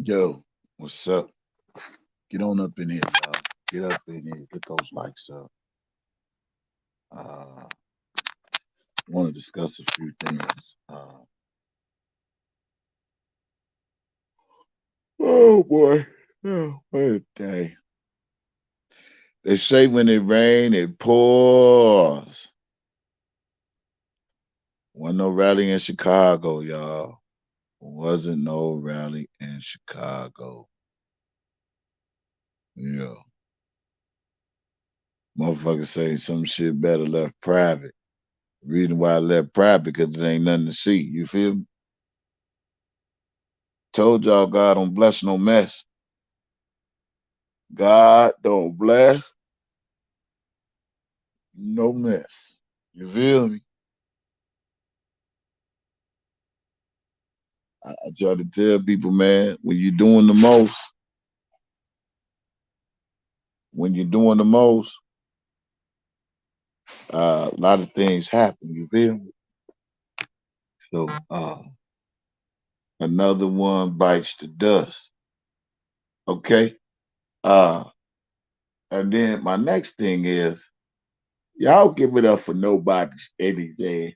Yo, what's up? Get on up in here, y'all. Get up in here. Get those likes up. I want to discuss a few things. Oh boy. Oh, what a day. They say when it rain, it pours. Wasn't no rally in Chicago, y'all. Wasn't no rally in Chicago. Yeah. Motherfuckers say some shit better left private. Reason why I left private because there ain't nothing to see. You feel me? Told y'all God don't bless no mess. God don't bless no mess. You feel me? I try to tell people, man, when you're doing the most, a lot of things happen. You feel me? So another one bites the dust. Okay. Uh, and then my next thing is y'all give it up for nobody's anything.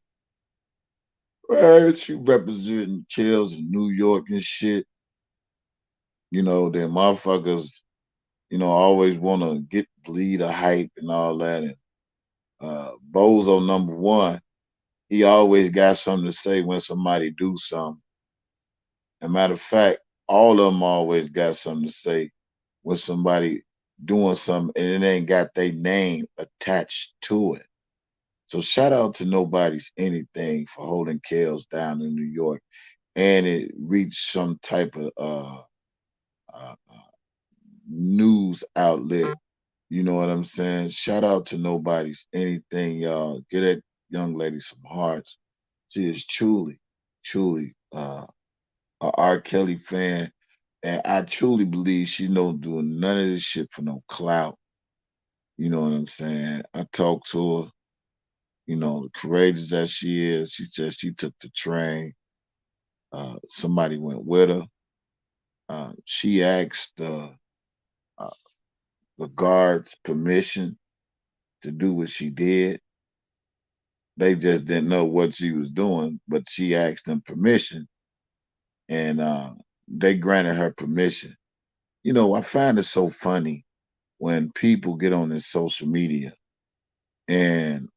She representing Chills in New York and shit. Them motherfuckers, always want to get bleed a hype and all that. And Bozo number one, he always got something to say when somebody do something. As a matter of fact, all of them always got something to say when somebody doing something and it ain't got their name attached to it. So shout out to nobody's anything for holding Kales down in New York, and it reached some type of news outlet. You know what I'm saying? Shout out to nobody's anything, y'all. Get that young lady some hearts. She is truly a R. Kelly fan. And I truly believe she don't do none of this shit for no clout. You know what I'm saying? I talked to her, the courageous that she is. She said she took the train. Somebody went with her. She asked uh, the guards permission to do what she did. They just didn't know what she was doing, but she asked them permission, and they granted her permission. I find it so funny when people get on this social media and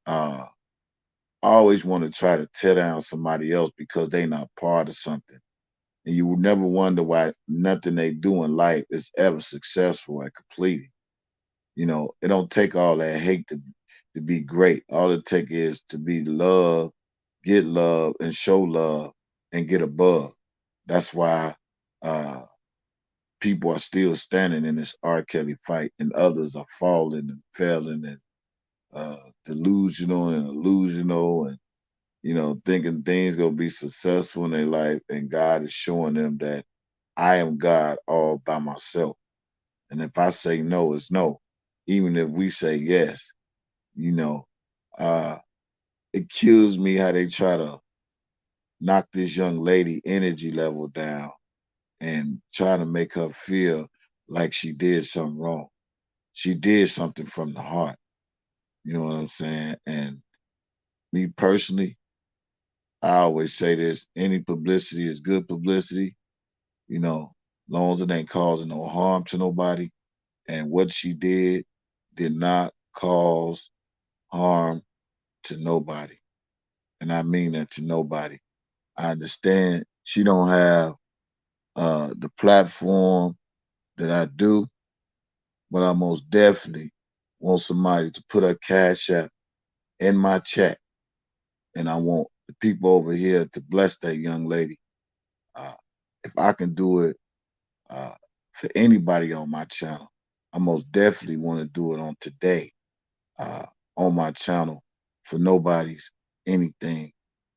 always want to try to tear down somebody else because they not part of something. And you will never wonder why nothing they do in life is ever successful at completing. It don't take all that hate to be great. All it take is to be love, get love, and show love, and get above. That's why uh, people are still standing in this R. Kelly fight, and others are falling and failing and delusional and illusional, and thinking things gonna be successful in their life, and God is showing them that I am God all by myself. And if I say no, it's no. Even if we say yes, you know, uh, it kills me how they try to knock this young lady energy level down and try to make her feel like she did something wrong. She did something from the heart. You know what I'm saying? And me personally, I always say this: any publicity is good publicity. Long as it ain't causing no harm to nobody. And what she did not cause harm to nobody. And I mean that to nobody. I understand she don't have the platform that I do, but I most definitely want somebody to put her cash app in my chat. And I want the people over here to bless that young lady. Uh, if I can do it uh, for anybody on my channel, I most definitely want to do it on today uh, on my channel for nobody's anything.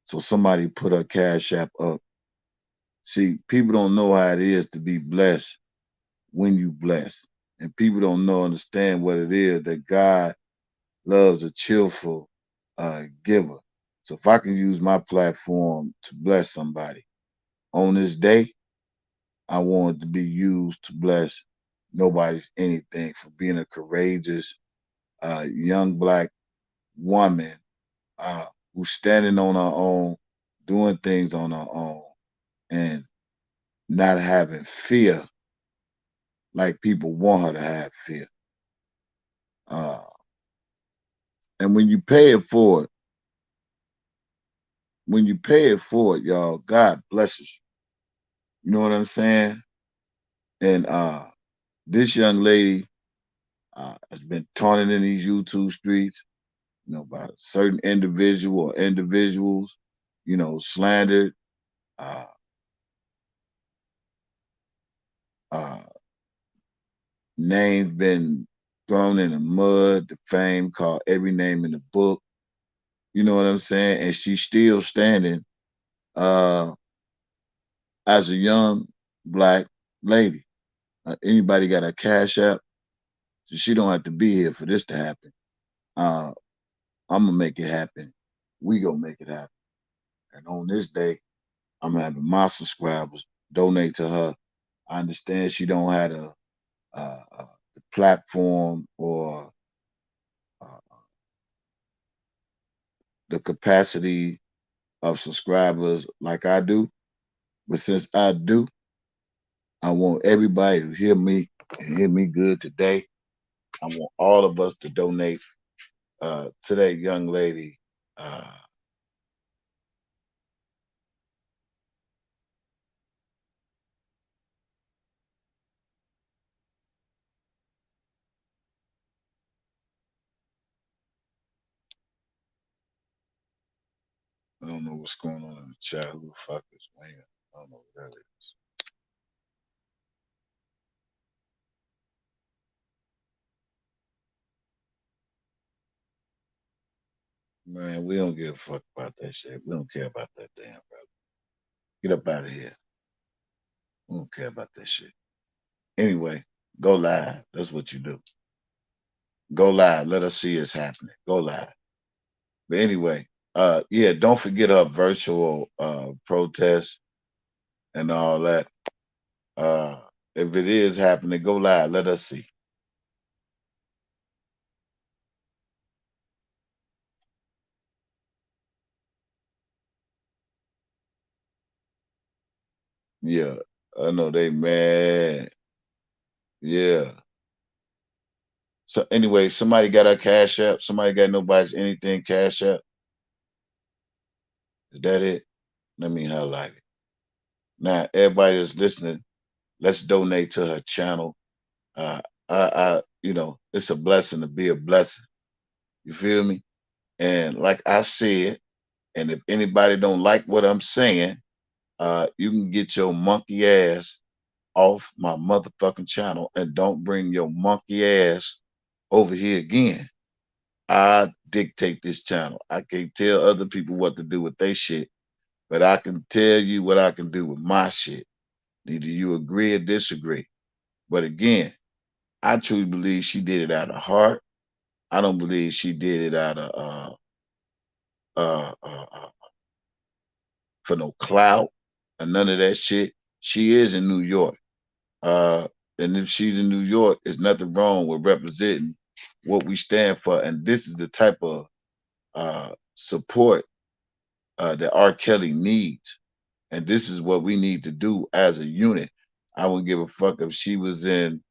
So somebody put a cash app up. See, people don't know how it is to be blessed when you bless. And people don't understand what it is that God loves a cheerful giver. So if I can use my platform to bless somebody on this day, I want it to be used to bless nobody's anything for being a courageous young black woman who's standing on her own, doing things on her own, and not having fear like people want her to have fear. Uh, and when you pay it forward, y'all, God blesses you. You know what I'm saying? And this young lady has been taunted in these YouTube streets, by a certain individual or individuals, slandered, uh, uh, names been thrown in the mud, the fame called every name in the book. You know what I'm saying? And she's still standing uh, as a young black lady. Anybody got a cash app? So she don't have to be here for this to happen. Uh, I'm gonna make it happen. We gonna make it happen. And on this day, I'm having my subscribers donate to her. I understand she don't have the platform or uh, the capacity of subscribers like I do, but since I do, I want everybody to hear me and hear me good today. I want all of us to donate to that young lady. I don't know what's going on in the chat. Who the fuck is Wayne? I don't know what that is. Man, we don't give a fuck about that shit. We don't care about that damn brother. Get up out of here. We don't care about that shit. Anyway, go live. That's what you do. Go live. Let us see it's happening. Go live. But anyway, yeah, don't forget our virtual protest and all that. Uh, if it is happening, go live. Let us see. Yeah, I know they mad. Yeah. So anyway, somebody got our cash app. Somebody got nobody's anything cash app. Is that it? Let me highlight it. Now, everybody that's listening, let's donate to her channel. Uh, it's a blessing to be a blessing. You feel me? And like I said, and if anybody don't like what I'm saying, you can get your monkey ass off my motherfucking channel and don't bring your monkey ass over here again. I dictate this channel. I can't tell other people what to do with their shit, but I can tell you what I can do with my shit. Either you agree or disagree. But again, I truly believe she did it out of heart. I don't believe she did it out of uh, uh, uh, for no clout and none of that shit. She is in New York. Uh, and if she's in New York, there's nothing wrong with representing what we stand for. And this is the type of support that R. Kelly needs. And this is what we need to do as a unit. I wouldn't give a fuck if she was in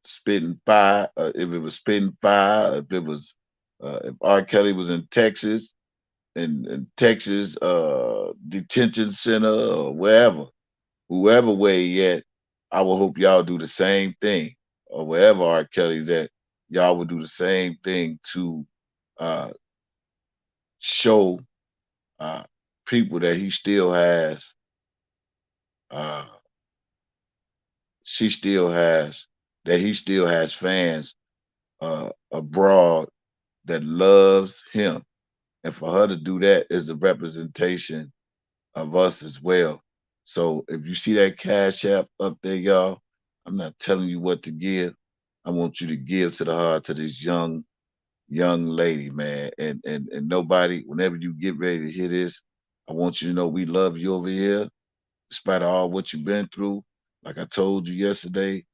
Spitting Fire, if it was Spitting Fire, if R. Kelly was in Texas, in Texas detention center or wherever, whoever way yet, I will hope y'all do the same thing. Or wherever R. Kelly's at, y'all will do the same thing to uh, show uh, people that he still has, uh, she still has, that he still has fans abroad that loves him. And for her to do that is a representation of us as well. So if you see that cash app up there, y'all, I'm not telling you what to give. I want you to give to the heart to this young lady, man. And nobody, whenever you get ready to hear this, I want you to know we love you over here. despite all what you've been through. Like I told you yesterday,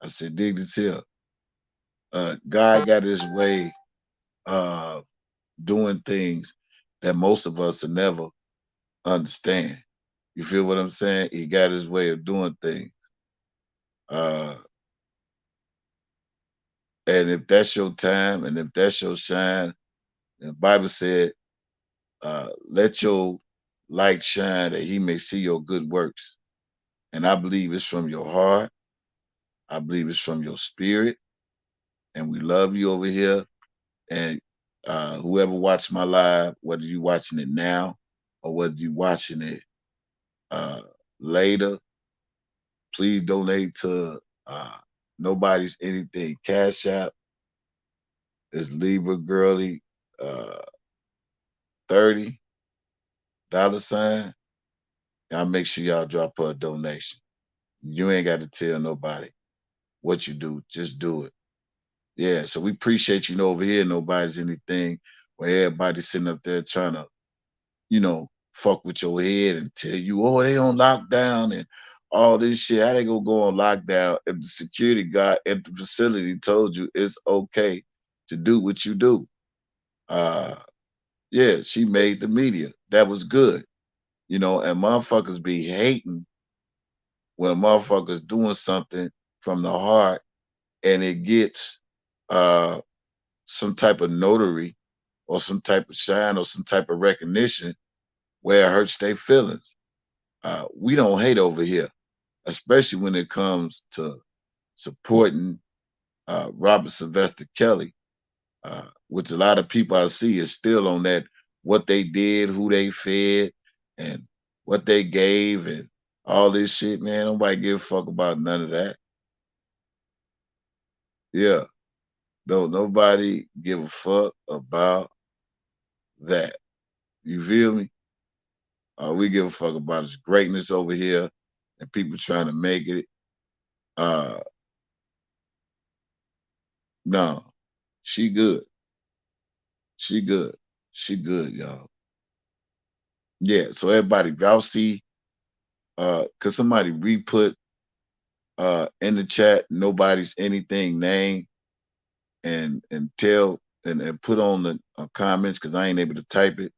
I said, dig this here. God got his way uh doing things that most of us will never understand. You feel what I'm saying? He got his way of doing things. Uh and if that's your time and if that's your shine, the Bible said, let your light shine that he may see your good works. And I believe it's from your heart. I believe it's from your spirit. And we love you over here. And whoever watched my live, whether you watching it now or whether you watching it uh, later, please donate to nobody's anything. Cash App is Libra Girly uh, $30. Y'all make sure y'all drop her a donation. You ain't got to tell nobody what you do. Just do it. Yeah. So we appreciate you know over here. Nobody's anything where everybody's sitting up there trying to fuck with your head and tell you, oh, they on lockdown and all this shit. How they gonna go on lockdown if the security guy at the facility told you it's okay to do what you do? Uh yeah, she made the media. That was good. And motherfuckers be hating when a motherfucker's doing something from the heart and it gets uh some type of notary or some type of shine or some type of recognition where it hurts their feelings. We don't hate over here, especially when it comes to supporting Robert Sylvester Kelly, which a lot of people I see is still on that what they did, who they fed, and what they gave, and all this shit, man. Nobody give a fuck about none of that. Yeah, no, nobody give a fuck about that. You feel me? We give a fuck about his greatness over here and people trying to make it. Uh, no, she good. She good. She good, y'all. Yeah. So everybody, if y'all see, cause somebody re-put in the chat, nobody's anything name and tell and put on the comments because I ain't able to type it.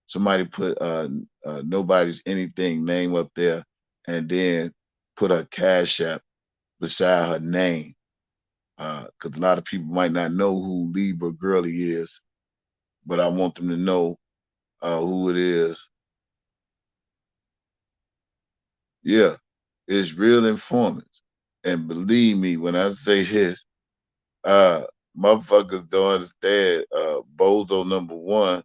Somebody put nobody's anything name up there and then put a cash app beside her name. Cause a lot of people might not know who Libra Girlie is, but I want them to know who it is. Yeah, it's real informants. And believe me, when I say this, uh, motherfuckers don't understand Bozo number one,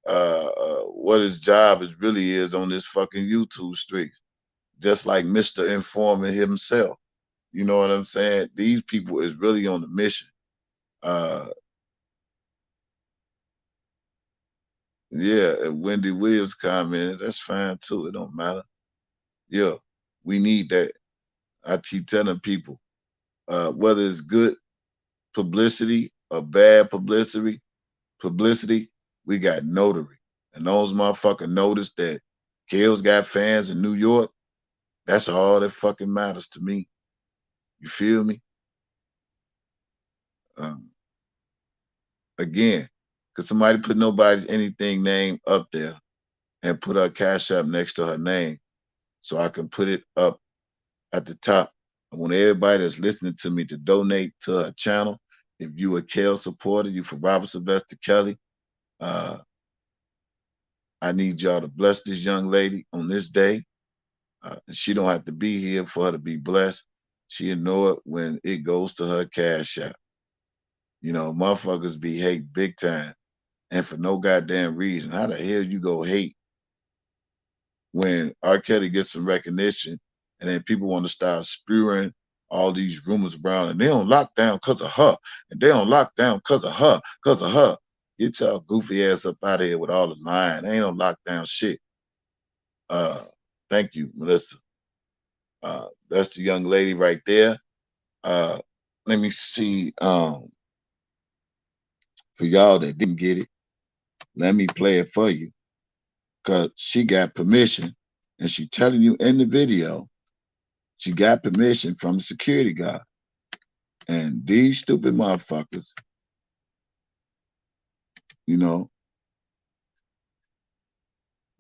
what his job is really is on this fucking YouTube streets. Just like Mr. Informant himself. You know what I'm saying? These people is really on the mission. Uh, yeah, and Wendy Williams commented, that's fine too. It don't matter. Yeah, we need that. I keep telling people, whether it's good publicity or bad publicity, we got notary. And those motherfuckers notice that Kale's got fans in New York. That's all that fucking matters to me. You feel me? Um, again, cause somebody put nobody's anything name up there and put her cash app next to her name so I can put it up at the top. I want everybody that's listening to me to donate to her channel. If you a Kale supporter, you for Robert Sylvester Kelly, uh, I need y'all to bless this young lady on this day. She don't have to be here for her to be blessed. She'll know it when it goes to her cash app. Motherfuckers be hate big time and for no goddamn reason. How the hell you go hate when R. Kelly gets some recognition and then people want to start spewing all these rumors around and they on lockdown because of her and they on lockdown because of her. Get y'all goofy ass up out of here with all the lying. Ain't no lockdown shit. Uh, thank you, Melissa. That's the young lady right there. Uh, let me see. For y'all that didn't get it, let me play it for you because she got permission. And she telling you in the video, she got permission from the security guard. And these stupid motherfuckers, you know,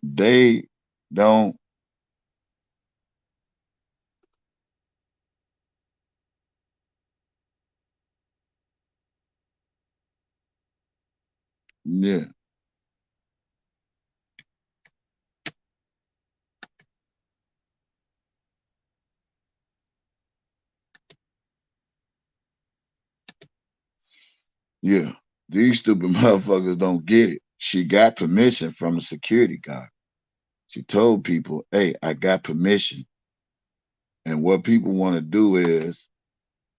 they don't, yeah, yeah. These stupid motherfuckers don't get it. She got permission from the security guard. She told people, hey, I got permission. And what people want to do is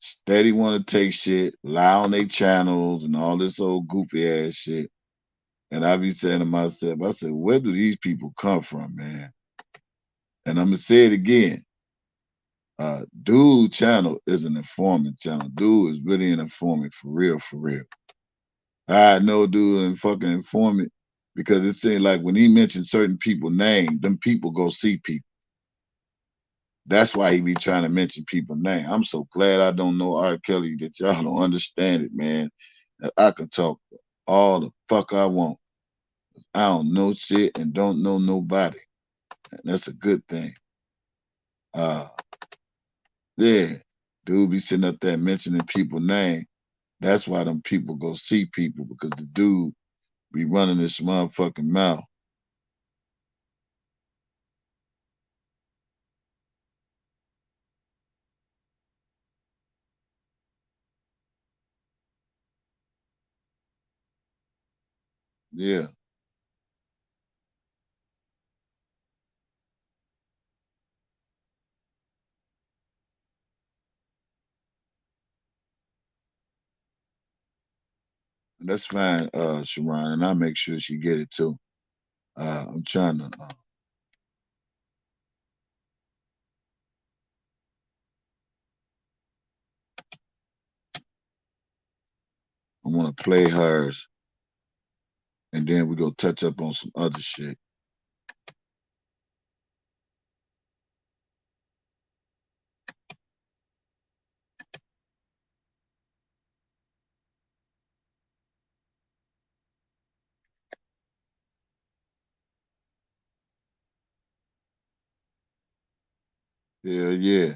steady want to take shit, lie on their channels and all this old goofy ass shit. And I be saying to myself, I said, where do these people come from, man? And I'm gonna say it again. Dude channel is an informant channel. Dude is really an informant for real, for real. I know dude and fucking informant because it seemed like when he mentioned certain people name, them people go see people. That's why he be trying to mention people name. I'm so glad I don't know R. Kelly that y'all don't understand it, man. I can talk all the fuck I want. I don't know shit and don't know nobody. And that's a good thing. Uh yeah. Dude be sitting up there mentioning people name. That's why them people go see people because the dude be running this motherfucking mouth. Yeah. That's fine, Sharon, and I'll make sure she get it too. I'm trying to I wanna play hers and then we go touch up on some other shit. Hell yeah.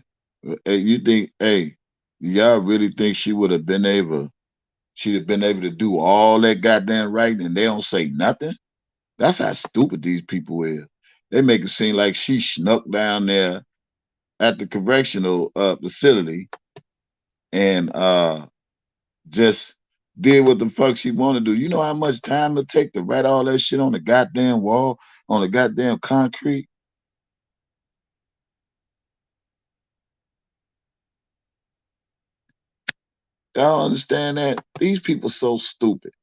Hey, you think, hey, y'all really think she would have been able, she'd have been able to do all that goddamn writing and they don't say nothing? That's how stupid these people is. They make it seem like she snuck down there at the correctional facility and just did what the fuck she want to do. You know how much time it take to write all that shit on the goddamn wall, on the goddamn concrete? Y'all understand that? These people so stupid.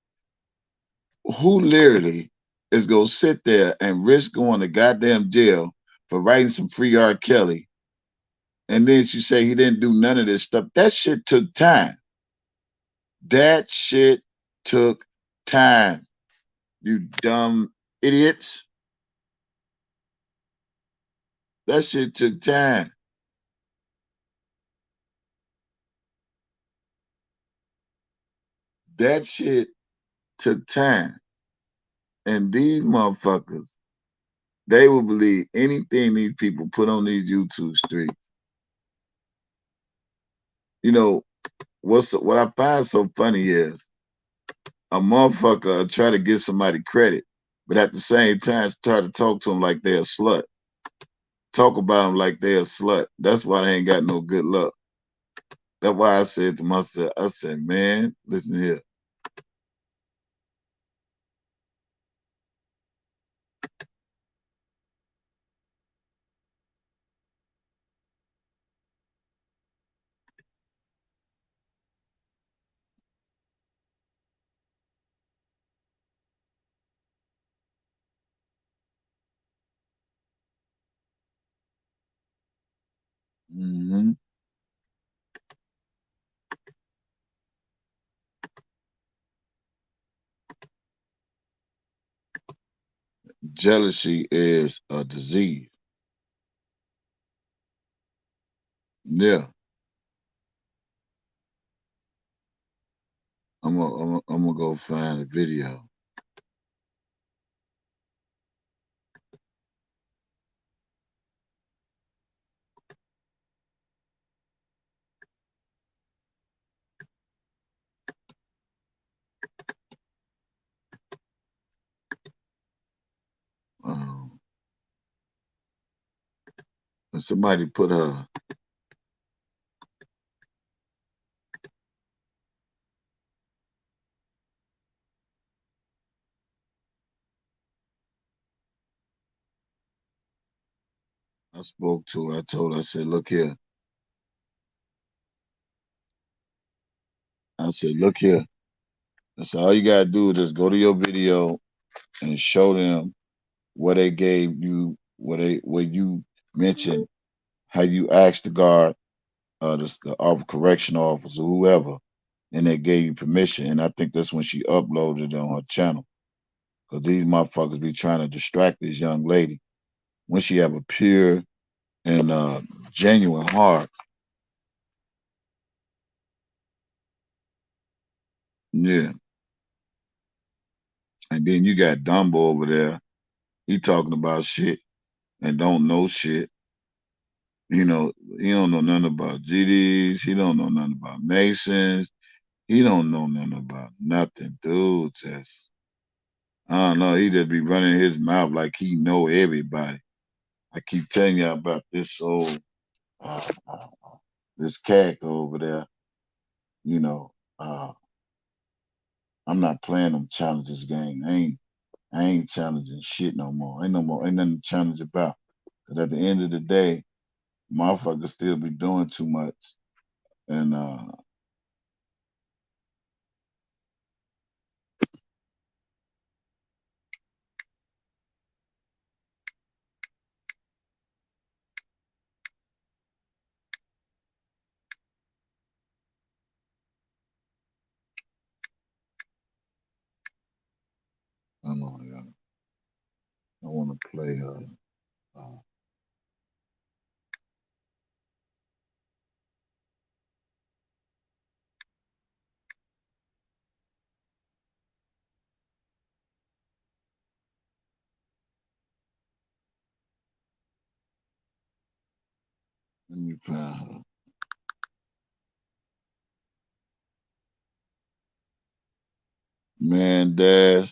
Who literally is gonna sit there and risk going to goddamn jail for writing some free R. Kelly, and then she say he didn't do none of this stuff? That shit took time. That shit took time. You dumb idiots. That shit took time. That shit took time. And these motherfuckers, they will believe anything these people put on these YouTube streets. You know, what I find so funny is a motherfucker try to give somebody credit, but at the same time try to talk to them like they're a slut. Talk about them like they're a slut. That's why they ain't got no good luck. That's why I said to myself, I said, man, listen here. Mm-hmm. Jealousy is a disease. Yeah. I'm gonna go find a video. Um, somebody put a. I spoke to her. I told her. I said, "Look here." I said, "Look here." I said, "All you gotta do is just go to your video and show them what they gave you, what you mentioned, how you asked the guard, the correction officer, whoever, and they gave you permission." And I think that's when she uploaded it on her channel. Because these motherfuckers be trying to distract this young lady when she have a pure and genuine heart. Yeah. And then you got Dumbo over there. He talking about shit and don't know shit. You know, he don't know nothing about GDs. He don't know nothing about Masons. He don't know nothing about nothing, dude. Just I don't know. He just be running his mouth like he know everybody. I keep telling you about this old this character over there. You know, I'm not playing them challenges game. I ain't challenging shit no more. Ain't no more. Ain't nothing to challenge about. Cause at the end of the day, motherfuckers still be doing too much. And I know, yeah. I want to play. Let me find her. Man, Dad.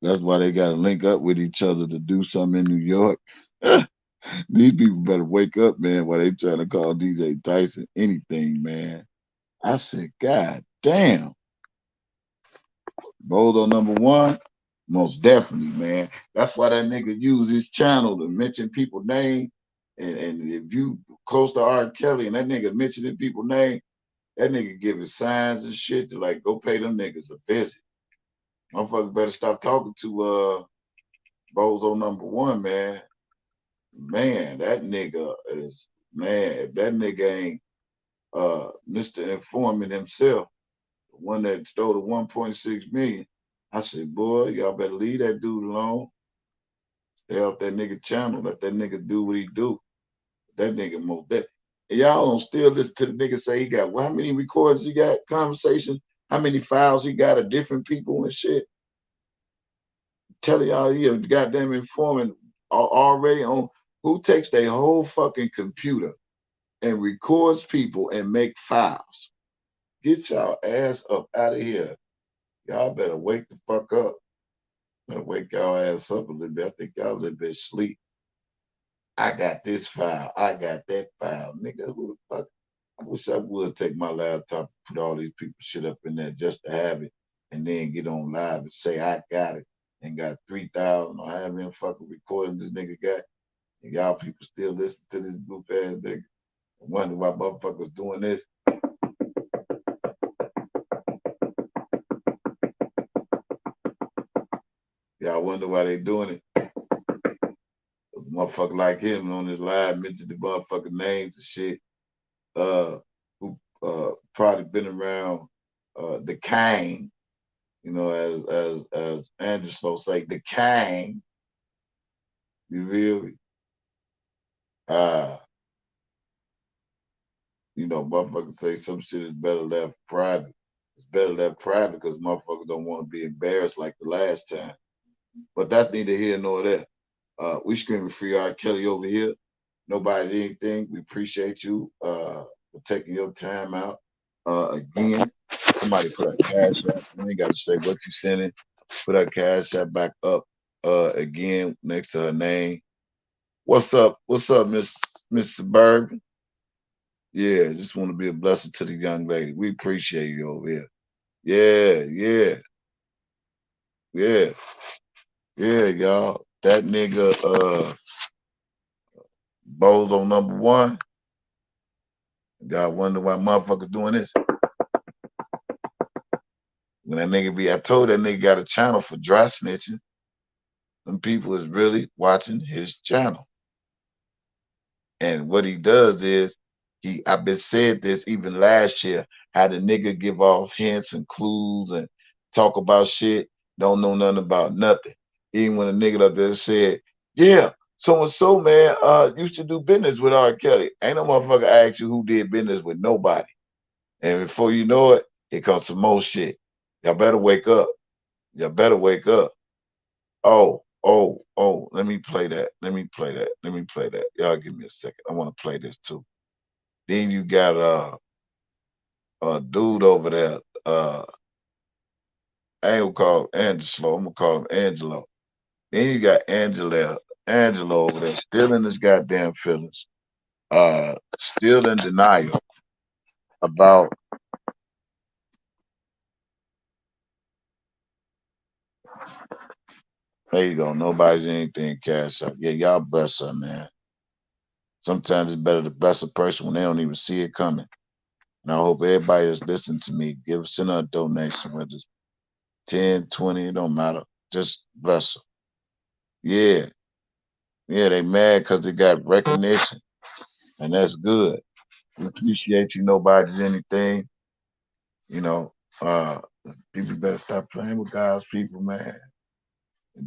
That's why they got to link up with each other to do something in New York. These people better wake up, man, while they trying to call DJ Tyson anything, man. I said, God damn. Bozo #1, most definitely, man. That's why that nigga use his channel to mention people's name. And if you close to R. Kelly and that nigga mentioning people's name, that nigga giving signs and shit to like go pay them niggas a visit. Motherfucker better stop talking to Bozo #1, man. Man, that nigga is man. If that nigga ain't Mr. Informant himself, the one that stole the 1.6 million, I said, boy, y'all better leave that dude alone. Stay off that nigga channel. Let that nigga do what he do. That nigga most that. And y'all don't still listen to the nigga say he got how many recordings he got, conversations, how many files he got of different people and shit. Telling y'all he a goddamn informant already on who takes their whole fucking computer and records people and make files. Get y'all ass up out of here. Y'all better wake the fuck up. Better wake y'all ass up a little bit. I think y'all a little bit sleep. I got this file. I got that file. Nigga, who the fuck? I wish I would take my laptop and put all these people shit up in there just to have it and then get on live and say I got it and got 3,000 or however many fucking recordings this nigga got. And y'all people still listen to this goof ass nigga and wonder why motherfuckers doing this. Y'all wonder why they doing it. A motherfucker like him on his live mentioned the motherfucking names and shit. Who probably been around the Kang, you know, as Anderson say, the Kang. You feel me? Uh You know, motherfuckers say some shit is better left private. It's better left private because motherfuckers don't want to be embarrassed like the last time. But that's neither here nor there. We screaming free R. Kelly over here. Nobody anything. We appreciate you for taking your time out. Again, somebody put a cash app. You ain't got to say what you sent it. Put her cash app back up again next to her name. What's up? What's up, Miss Suburban? Yeah, just want to be a blessing to the young lady. We appreciate you over here. Yeah, yeah, yeah, yeah, y'all. That nigga Bozo number one. Y'all wonder why motherfuckers doing this. When that nigga be, I told that nigga got a channel for dry snitching. Them people is really watching his channel. And what he does is I've been said this even last year, how the nigga give off hints and clues and talk about shit, don't know nothing about nothing. Even when a nigga up there said, yeah, so and so man used to do business with R. Kelly. Ain't no motherfucker ask you who did business with nobody. And before you know it, here comes some more shit. Y'all better wake up. Y'all better wake up. Oh, let me play that. Let me play that. Let me play that. Y'all give me a second. I want to play this too. Then you got a dude over there. I ain't gonna call him Angelo. I'm gonna call him Angelo. Then you got Angelo over there, still in his goddamn feelings. Still in denial about. There you go. Nobody's anything cash out. Yeah, y'all bless her, man. Sometimes it's better to bless a person when they don't even see it coming. And I hope everybody that's listening to me send her a donation, whether it's 10, 20, it don't matter. Just bless her. Yeah. Yeah, they mad because they got recognition. And that's good. We appreciate you. Nobody's anything. You know, uh, people better stop playing with God's people, man.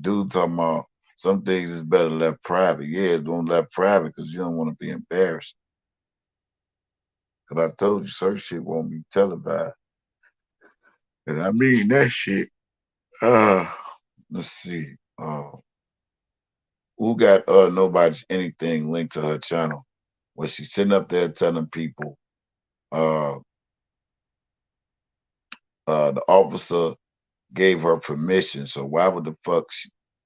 Dude talking about some things is better left private. Yeah, don't left private because you don't want to be embarrassed. Because I told you certain shit won't be televised. And I mean that shit. Uh, let's see. Who got nobody's anything linked to her channel? Was she sitting up there telling people uh the officer gave her permission. So why would the fuck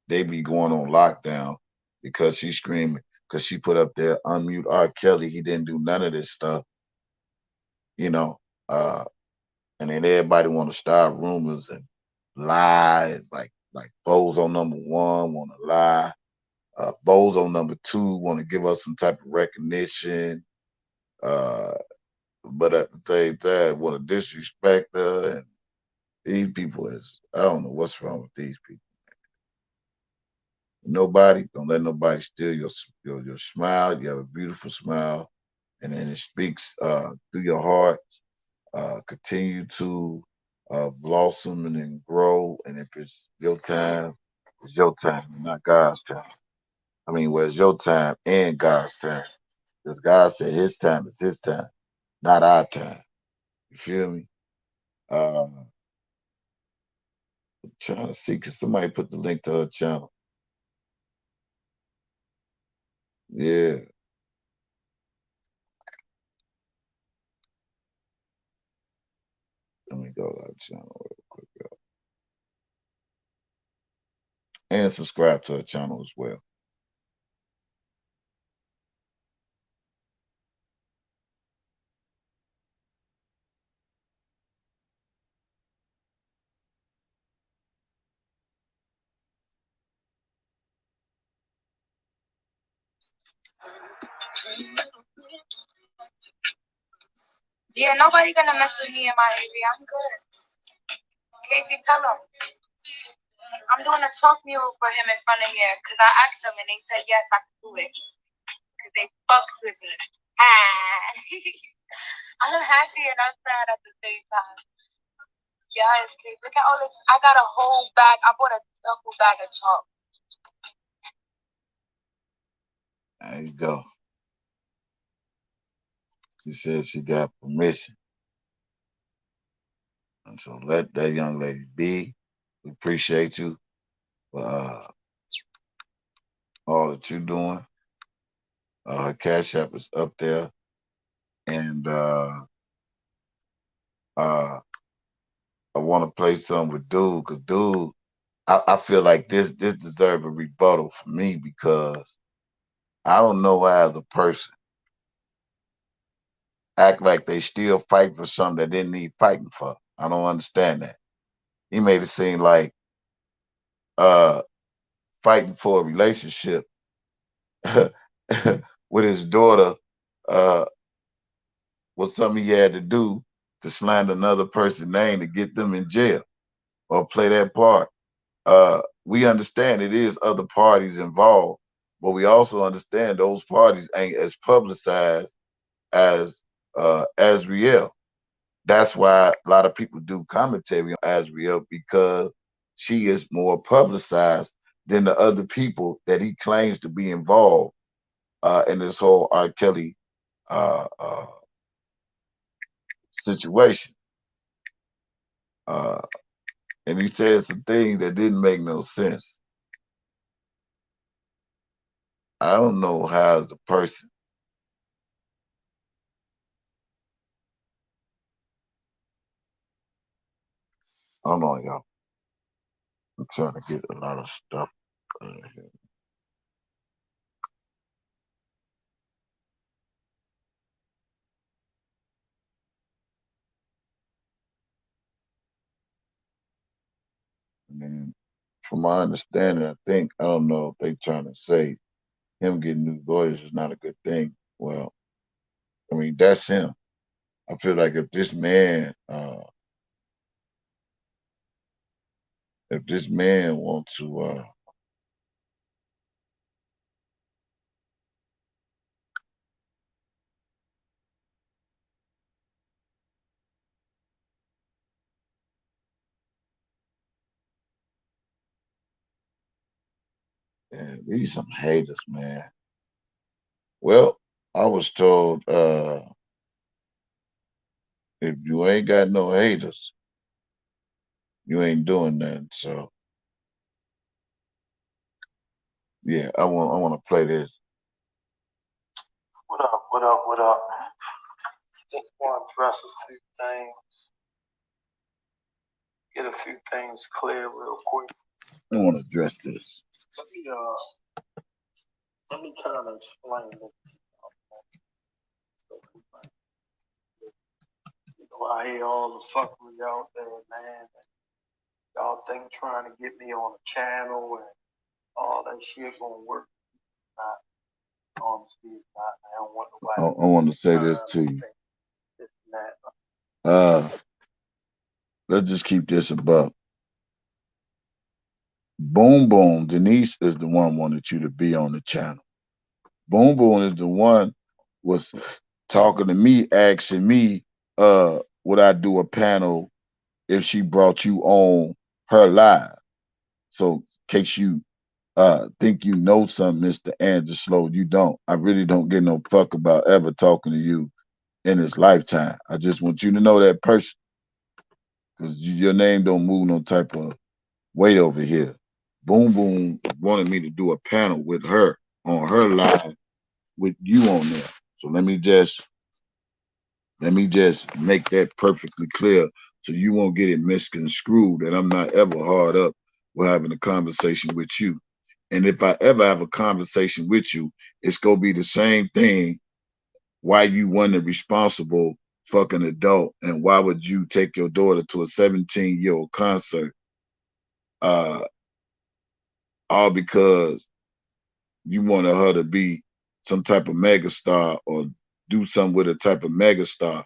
they be going on lockdown because she's screaming? Because she put up there unmute R. Kelly. He didn't do none of this stuff, you know. Uh, and then everybody want to start rumors and lies, like Bozo number one want to lie. Bozo number two want to give us some type of recognition. Uh, but at the same time, want to disrespect her. And these people is, I don't know what's wrong with these people. Nobody, don't let nobody steal your smile. You have a beautiful smile, and then it speaks through your heart. Continue to blossom and then grow. And if it's your time, not God's time. I mean, well, it's your time and God's time. Because God said His time is His time, not our time. You feel me? Uh, trying to see, cause somebody put the link to her channel. Yeah, let me go to her channel real quick, and subscribe to her channel as well. Yeah, nobody gonna mess with me in my area. I'm good. Casey, tell them. I'm doing a chalk mural for him in front of here because I asked them and they said yes, I can do it because they fucks with me. Ah. I'm happy and I'm sad at the same time. Yes, Casey, look at all this. I got a whole bag. I bought a duffel bag of chalk. There you go. She said she got permission. And so let that young lady be. We appreciate you for all that you're doing. Her Cash App is up there. And uh, I want to play something with Dude because Dude, I feel like this deserves a rebuttal from me because I don't know how as a person act like they still fight for something that didn't need fighting for. I don't understand that. He made it seem like uh fighting for a relationship with his daughter uh was something he had to do to slander another person's name to get them in jail or play that part. We understand it is other parties involved, but we also understand those parties ain't as publicized as Azriel. That's why a lot of people do commentary on Azriel because she is more publicized than the other people that he claims to be involved in this whole R. Kelly uh, uh, situation. Uh, and he said some things that didn't make no sense. I don't know how as a person. Hold on, y'all. I'm trying to get a lot of stuff here. And then, from my understanding, I don't know if they trying to say him getting new lawyers is not a good thing. Well, I mean, that's him. I feel like if this man wants to, man, these some haters, man. Well, I was told, if you ain't got no haters, you ain't doing nothing. So yeah, I want to play this. What up? What up? What up? Just want to address a few things, get a few things clear real quick. I want to address this. Let me let me kind of explain this. You know, I hear all the fuckery out there, man. Y'all think trying to get me on a channel and all that shit gonna work? Not honestly, it's not. I don't want nobody I want to say this to to you. this and that. Uh, let's just keep this above. Boom Boom, Denise is the one wanted you to be on the channel. Boom Boom is the one was talking to me, asking me, would I do a panel if she brought you on her live? So in case you think you know something, Mr. Angelo, you don't. I really don't give no fuck about ever talking to you in this lifetime. I just want you to know that person because your name don't move no type of weight over here. Boom Boom wanted me to do a panel with her on her live with you on there. So let me just make that perfectly clear so you won't get it misconstrued that I'm not ever hard up with having a conversation with you. And if I ever have a conversation with you, it's gonna be the same thing. Why you want a responsible fucking adult and why would you take your daughter to a 17-year-old concert? Uh all because you wanted her to be some type of megastar or do something with a type of megastar.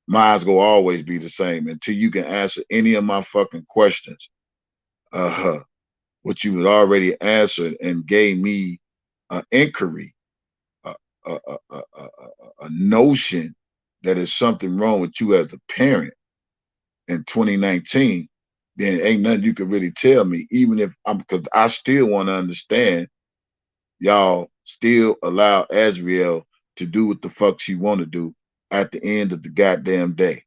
Mine's gonna always be the same until you can answer any of my fucking questions. Uh, what you had already answered and gave me an inquiry, a, a notion that is something wrong with you as a parent in 2019, then ain't nothing you can really tell me, even if I'm because I still want to understand y'all still allow Azriel to do what the fuck she want to do at the end of the goddamn day.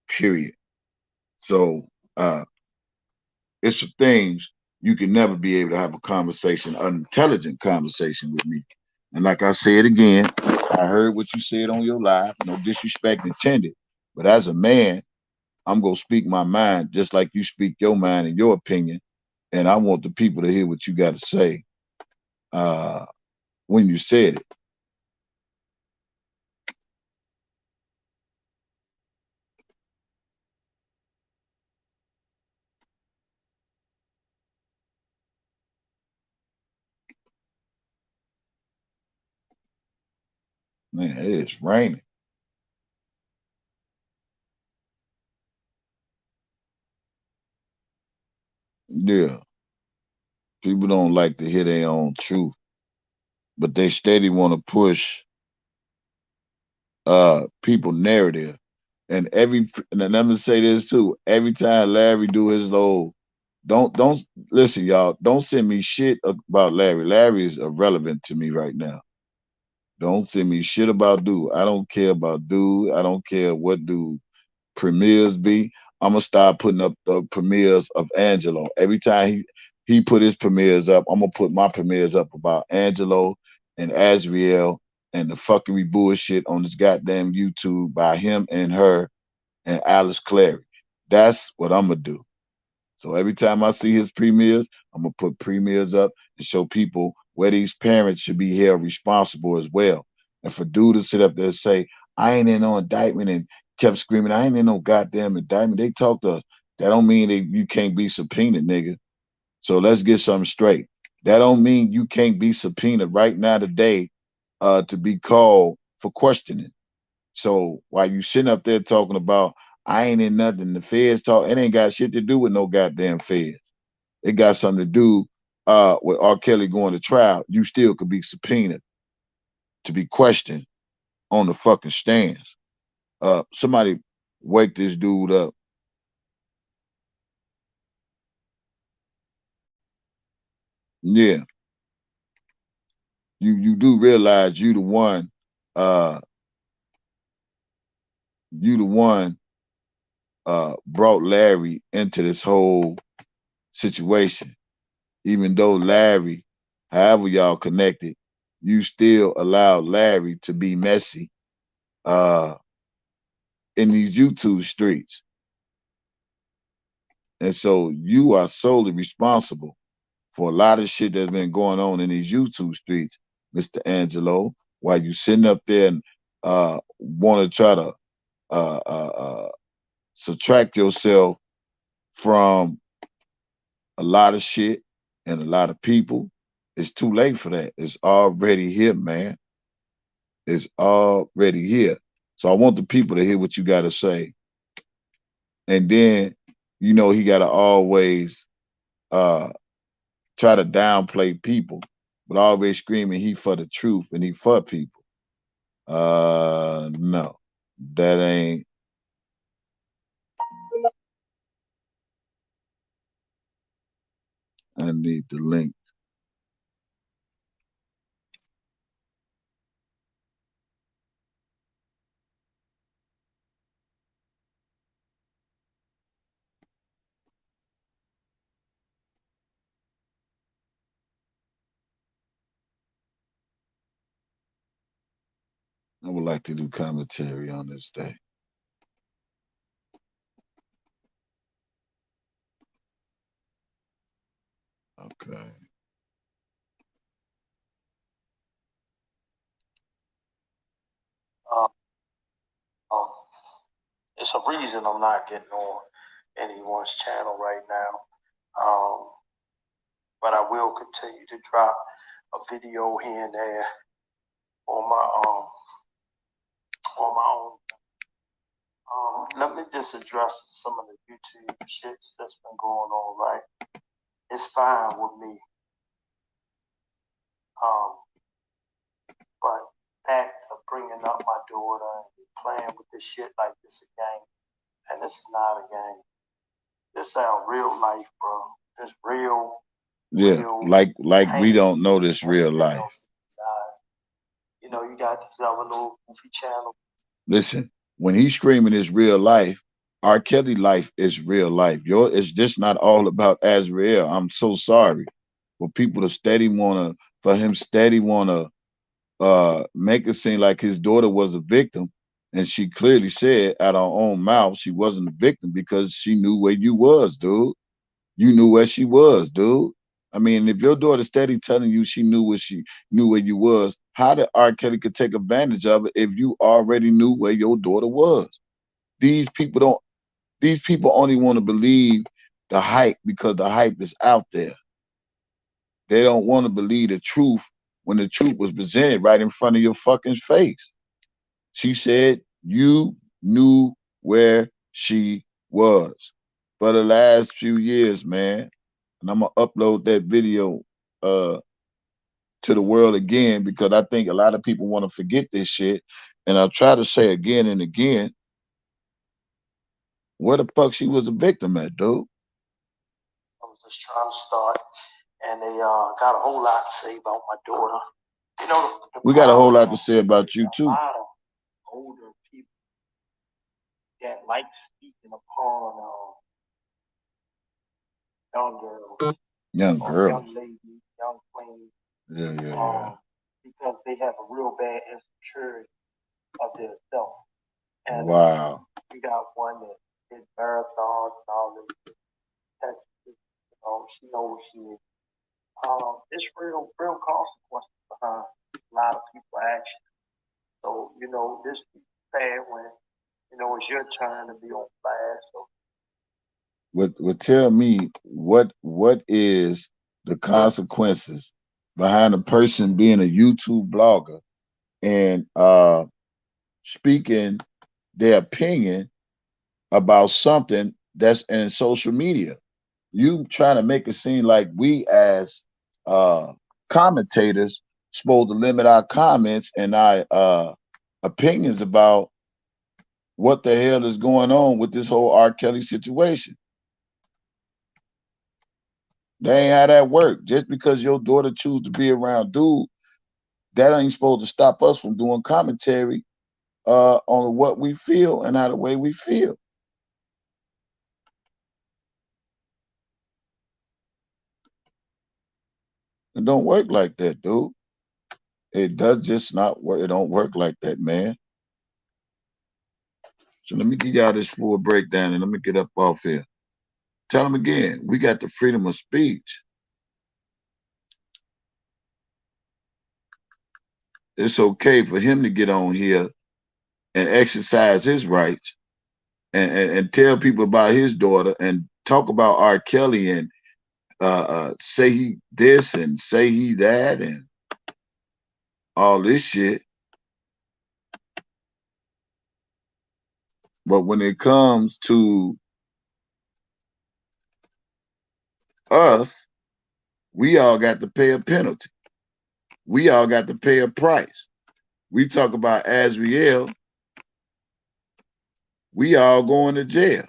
Period. So it's the things you can never be able to have a conversation, an intelligent conversation with me. And like I said again, I heard what you said on your live, no disrespect intended. But as a man, I'm gonna speak my mind just like you speak your mind and your opinion. And I want the people to hear what you got to say uh, when you said it. Man, it's raining. Yeah, people don't like to hear their own truth, but they steady want to push people narrative. And I'm gonna say this too. Every time Larry do his little, don't listen, y'all. Don't send me shit about Larry. Larry is irrelevant to me right now. Don't send me shit about dude. I don't care about dude. I don't care what dude premieres be. I'm gonna start putting up the premieres of Angelo. Every time he put his premieres up, I'm gonna put my premieres up about Angelo and Azriel and the fuckery bullshit on this goddamn YouTube by him and her and Alice Clary. That's what I'm gonna do. So every time I see his premieres, I'm gonna put premieres up and show people where these parents should be held responsible as well. And for dude to sit up there and say, I ain't in no indictment and kept screaming, I ain't in no goddamn indictment. They talk to us. That don't mean that you can't be subpoenaed, nigga. So let's get something straight. That don't mean you can't be subpoenaed right now today to be called for questioning. So while you sitting up there talking about I ain't in nothing, the feds talk, it ain't got shit to do with no goddamn feds. It got something to do with R. Kelly going to trial. You still could be subpoenaed to be questioned on the fucking stands. Somebody wake this dude up. Yeah, you do realize uh you the one brought Larry into this whole situation. Even though Larry, however y'all connected, you still allowed Larry to be messy uh, in these YouTube streets. And so you are solely responsible for a lot of shit that's been going on in these YouTube streets, Mr. Angelo, while you sitting up there and want to try to uh, uh, uh, subtract yourself from a lot of shit and a lot of people. It's too late for that. It's already here, man. It's already here. So I want the people to hear what you got to say. And then, he got to always uh, try to downplay people, but always screaming he for the truth and he for people. No, that ain't. I need the link. I would like to do commentary on this day. Okay. Uh, um, it's a reason I'm not getting on anyone's channel right now. But I will continue to drop a video here and there on my own. Let me just address some of the YouTube shits that's been going on. Right, it's fine with me. Um, but that of bringing up my daughter and playing with this shit like this a game, and this is not a game. This sound real life, bro. It's real, Yeah, real like we pain don't know this and real everything life. else in these eyes. You got this other little goofy channel. Listen, when he's screaming his real life, R. Kelly life is real life. It's just not all about Azrael. I'm so sorry for people to steady wanna, for him steady wanna make it seem like his daughter was a victim. And she clearly said out her own mouth she wasn't a victim because she knew where you was, dude. You knew where she was, dude. I mean, if your daughter steady telling you she knew where you was, how did R. Kelly could take advantage of it if you already knew where your daughter was? These people don't. These people only want to believe the hype because the hype is out there. They don't want to believe the truth when the truth was presented right in front of your fucking face. She said you knew where she was for the last few years, man. And I'm gonna upload that video uh to the world again because I think a lot of people want to forget this shit. And I'll try to say again and again, where the fuck she was a victim at, dude? I was just trying to start, and they got a whole lot to say about my daughter. The We got a whole problem lot to is say about you a too. lot of older people that like speaking upon young girls Young or young girls. ladies, young queens, Yeah, yeah, yeah. because they have a real bad insecurity of their self. And Wow. you got one that did marathons and all this. She knows she is. It's real consequences behind a lot of people action. So, this is sad when, it's your turn to be on blast. So, Would tell me what is the consequences behind a person being a YouTube blogger and speaking their opinion about something that's in social media. You trying to make it seem like we as uh commentators supposed to limit our comments and our opinions about what the hell is going on with this whole R. Kelly situation. That ain't how that work. Just because your daughter choose to be around dude, that ain't supposed to stop us from doing commentary on what we feel and how the way we feel. It don't work like that, dude. It does just not work. It don't work like that, man. So let me give y'all this full breakdown and let me get up off here. Tell them again, we got the freedom of speech. It's okay for him to get on here and exercise his rights and tell people about his daughter and talk about R. Kelly and say he this and say he that and all this shit. But when it comes to us, we all got to pay a penalty. We all got to pay a price. We talk about Azriel, we all going to jail.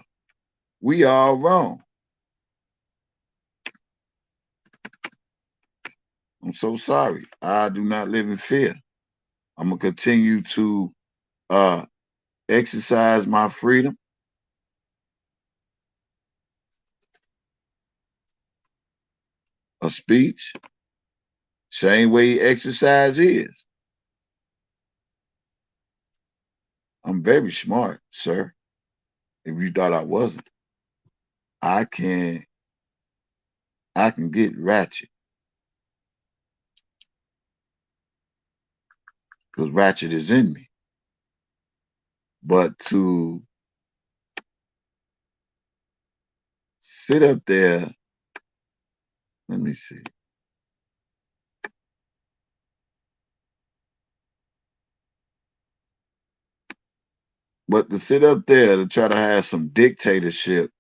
We all wrong. I'm so sorry. I do not live in fear. I'm gonna continue to uh exercise my freedom of speech, same way exercise is. I'm very smart, sir. If you thought I wasn't, I can I can get ratchet because ratchet is in me. But to sit up there, let me see. But to sit up there to try to have some dictatorship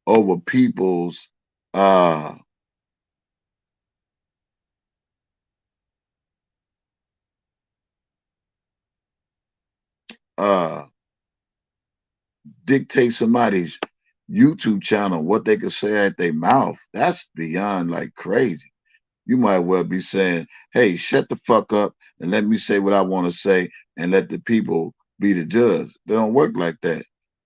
over people's uh uh dictate somebody's YouTube channel what they can say at their mouth, that's beyond like crazy. You might well be saying, hey, shut the fuck up and let me say what I want to say and let the people be the judge. They don't work like that.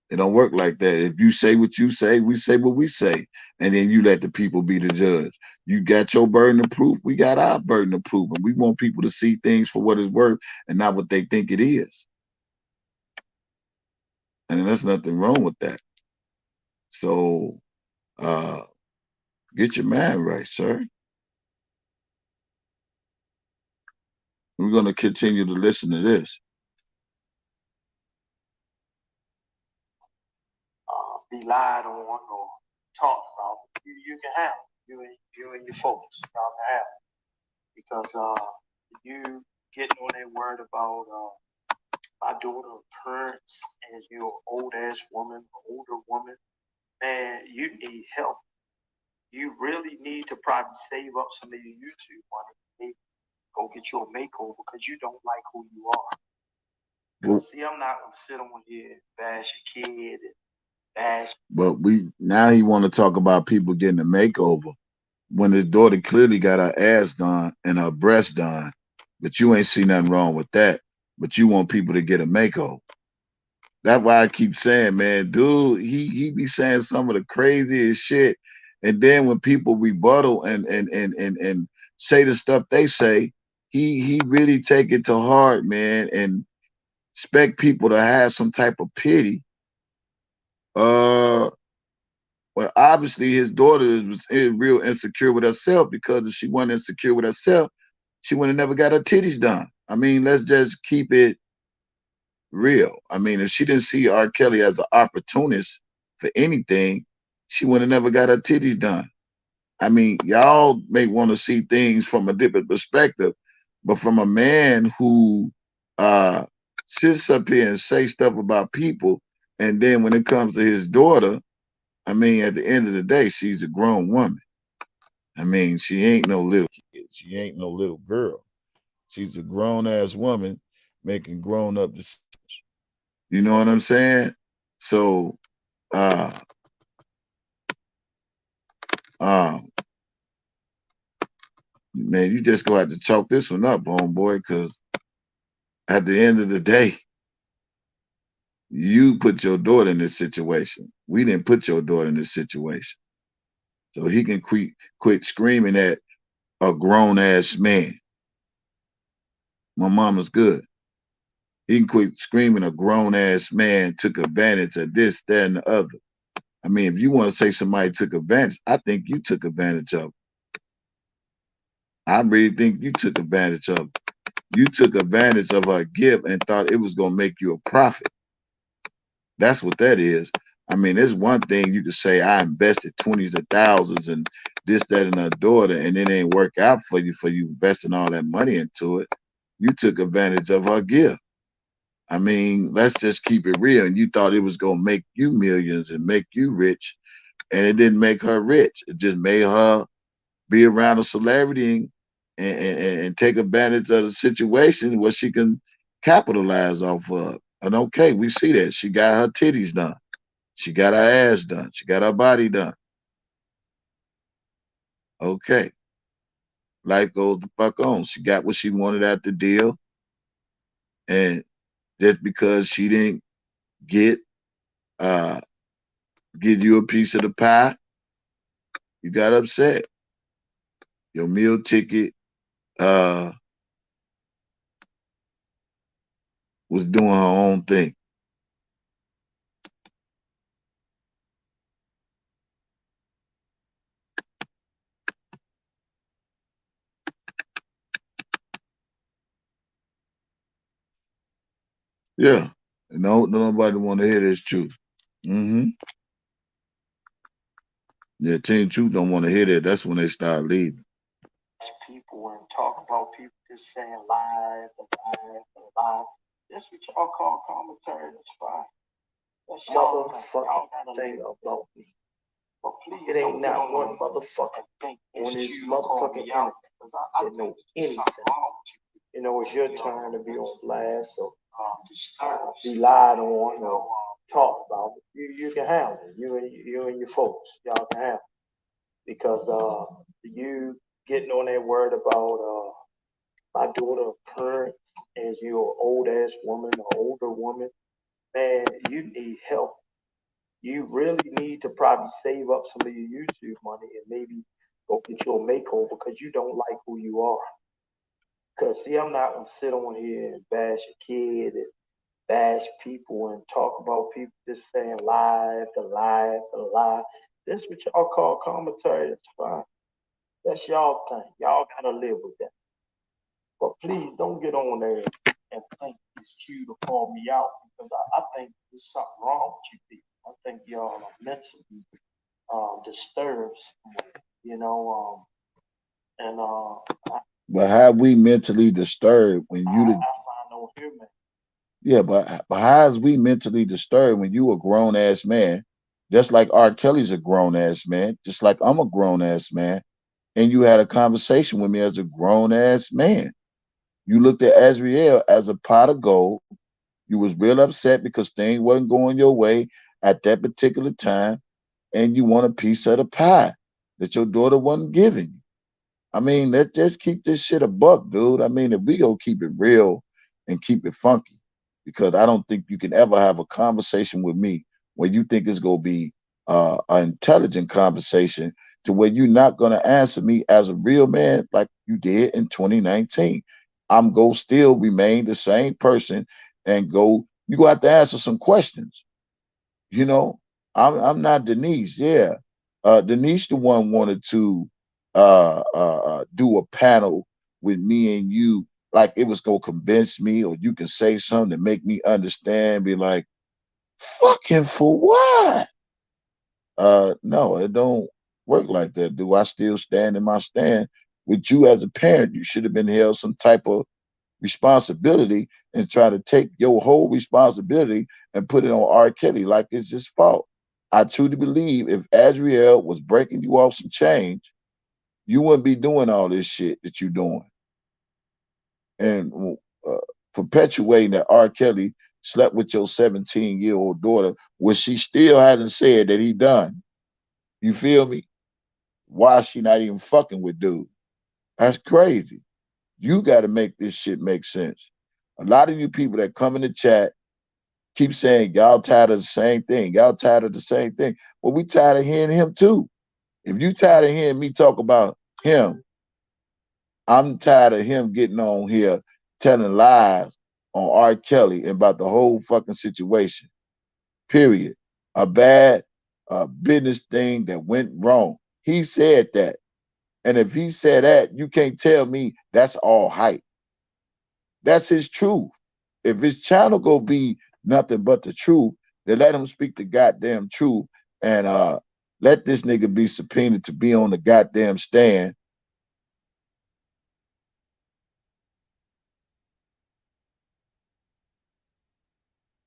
It don't work like that. If you say what you say, we say what we say, and then you let the people be the judge. You got your burden of proof, we got our burden of proof, and we want people to see things for what it's worth and not what they think it is. And there's nothing wrong with that. So uh get your mind right, sir. We're gonna continue to listen to this. Be lied on or talked about, you can have it. You and your folks, y'all can have it. Because you getting on that word about my daughter appearance and you're an old ass woman, older woman, man, you need help. You really need to probably save up some of your YouTube money. Go get you a makeover because you don't like who you are. Because see, I'm not gonna sit on here and bash your kid and bash. But we now he want to talk about people getting a makeover when his daughter clearly got her ass done and her breast done, but you ain't see nothing wrong with that. But you want people to get a makeover. That's why I keep saying, man, dude, he be saying some of the craziest shit. And then when people rebuttal and say the stuff they say, he really take it to heart, man, and expect people to have some type of pity. Uh well, obviously his daughter is real insecure with herself because if she wasn't insecure with herself, she would have never got her titties done. I mean, let's just keep it real. I mean, if she didn't see R. Kelly as an opportunist for anything, she would have never got her titties done. I mean, y'all may want to see things from a different perspective, but from a man who uh sits up here and say stuff about people, and then when it comes to his daughter, I mean, at the end of the day, she's a grown woman. I mean, she ain't no little kid. She ain't no little girl. She's a grown ass woman making grown up decisions. You know what I'm saying? So, uh, um, man, you just gonna have to chalk this one up, homeboy, because at the end of the day, you put your daughter in this situation. We didn't put your daughter in this situation. So he can quit screaming at a grown ass man. My mama's good. He can quit screaming a grown ass man took advantage of this, that, and the other. I mean, if you want to say somebody took advantage, I think you took advantage of. I really think you took advantage of. You took advantage of her gift and thought it was gonna make you a profit. That's what that is. I mean, there's one thing you could say I invested 20s of thousands and this, that, and her daughter, and it ain't work out for you investing all that money into it. You took advantage of her gift. I mean, let's just keep it real. And you thought it was gonna make you millions and make you rich, and it didn't make her rich. It just made her be around a celebrity and take advantage of the situation where she can capitalize off of. And okay, we see that she got her titties done, she got her ass done, she got her body done. Okay, life goes the fuck on. She got what she wanted out the deal, and just because she didn't get uh give you a piece of the pie, you got upset. Your meal ticket uh was doing her own thing. Yeah. No nobody want to hear this truth. Mm-hmm. Yeah, Team Truth don't want to hear that. That's when they start leaving. People and talk about people just saying lies and lies and lies. That's what y'all call commentary. That's fine. That's motherfucking thing about me. But please, it ain't not one motherfucker on this motherfucking internet that know anything. You know, it's your turn to be on blast, so be lied on or talked about. You can have it. You and your folks, y'all can have it because you getting on that word about my daughter current as you're an old ass woman, an older woman, man, you need help. You really need to probably save up some of your YouTube money and maybe go get you a makeover because you don't like who you are. Because, see, I'm not going to sit on here and bash a kid and bash people and talk about people just saying lie after lie after lie. This what y'all call commentary. That's fine. That's y'all thing. Y'all got to live with that. But please don't get on there and think it's cute to call me out because I think there's something wrong with you people. I think y'all are mentally disturbed, you know. And But how we mentally disturbed when you the I find no human. yeah, but how is we mentally disturbed when you a grown ass man, just like R. Kelly's a grown ass man, just like I'm a grown ass man, and you had a conversation with me as a grown ass man. You looked at Azriel as a pot of gold. You was real upset because things wasn't going your way at that particular time, and you want a piece of the pie that your daughter wasn't giving you. I mean, let's just keep this shit a buck, dude. I mean, if we go keep it real and keep it funky, because I don't think you can ever have a conversation with me where you think it's gonna be an intelligent conversation to where you're not gonna answer me as a real man like you did in 2019. I'm gonna still remain the same person and go. You gonna have to answer some questions. You know, I'm not Denise. Yeah, Denise, the one wanted to do a panel with me and you, like it was gonna convince me, or you can say something to make me understand. Be like, fucking for what? No, it don't work like that. Do I still stand in my stand with you as a parent? You should have been held some type of responsibility and try to take your whole responsibility and put it on R. Kelly like it's his fault. I truly believe if Azriel was breaking you off some change, you wouldn't be doing all this shit that you're doing and perpetuating that R. Kelly slept with your 17-year-old daughter, which she still hasn't said that he done. You feel me? Why is she not even fucking with dude? That's crazy. You got to make this shit make sense. A lot of you people that come in the chat keep saying y'all tired of the same thing. Y'all tired of the same thing. Well, we tired of hearing him too. If you tired of hearing me talk about him, I'm tired of him getting on here telling lies on R. Kelly about the whole fucking situation. Period. A bad business thing that went wrong. He said that. And if he said that, you can't tell me that's all hype. That's his truth. If his channel go be nothing but the truth, then let him speak the goddamn truth and let this nigga be subpoenaed to be on the goddamn stand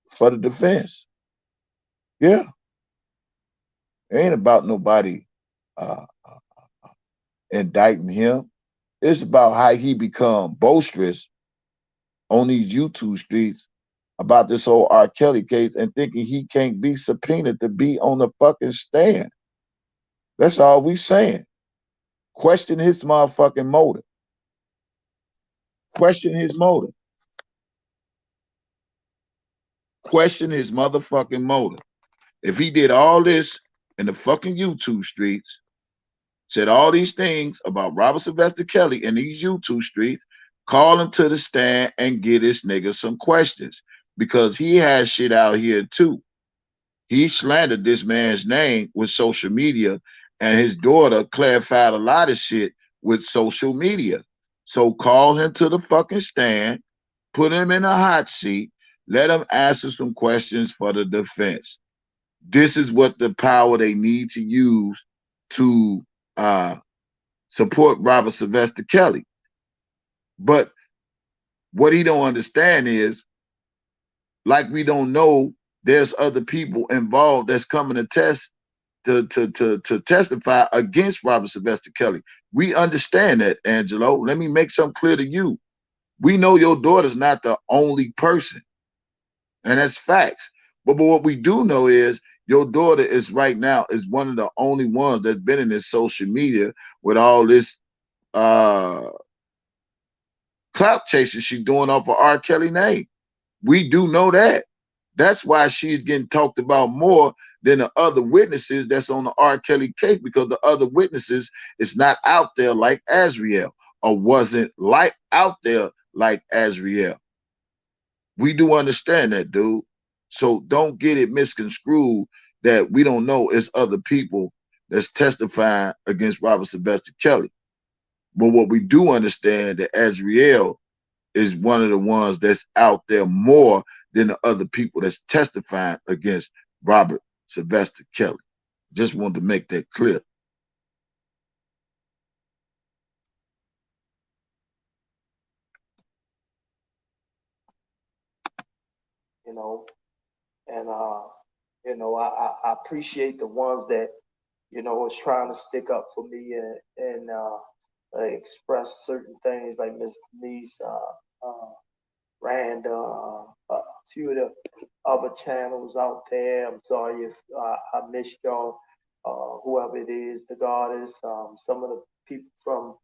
for the defense. Yeah, it ain't about nobody indicting him. It's about how he become boisterous on these YouTube streets about this whole R. Kelly case and thinking he can't be subpoenaed to be on the fucking stand. That's all we saying. Question his motherfucking motive. Question his motive. Question his motherfucking motive. If he did all this in the fucking YouTube streets, said all these things about Robert Sylvester Kelly in these YouTube streets, call him to the stand and get this nigga some questions because he has shit out here too. He slandered this man's name with social media, and his daughter clarified a lot of shit with social media. So call him to the fucking stand, put him in a hot seat, let him answer some questions for the defense. This is what the power they need to use to uh, support Robert Sylvester Kelly. But what he don't understand is, like we don't know, there's other people involved that's coming to to testify against Robert Sylvester Kelly. We understand that, Angelo. Let me make something clear to you. We know your daughter's not the only person, and that's facts. But what we do know is your daughter is right now is one of the only ones that's been in this social media with all this uh clout chasing she's doing off of R. Kelly name. We do know that. That's why she's getting talked about more than the other witnesses that's on the R. Kelly case, because the other witnesses is not out there like Azriel, or wasn't like out there like Azriel. We do understand that, dude. So don't get it misconstrued that we don't know it's other people that's testifying against Robert Sylvester Kelly. But what we do understand that Azriel is one of the ones that's out there more than the other people that's testifying against Robert Sylvester Kelly. Just wanted to make that clear. You know, and I appreciate the ones that was trying to stick up for me and express certain things like Miss Denise, Rand, a few of the other channels out there. I'm sorry if I missed y'all, whoever it is, the goddess, some of the people from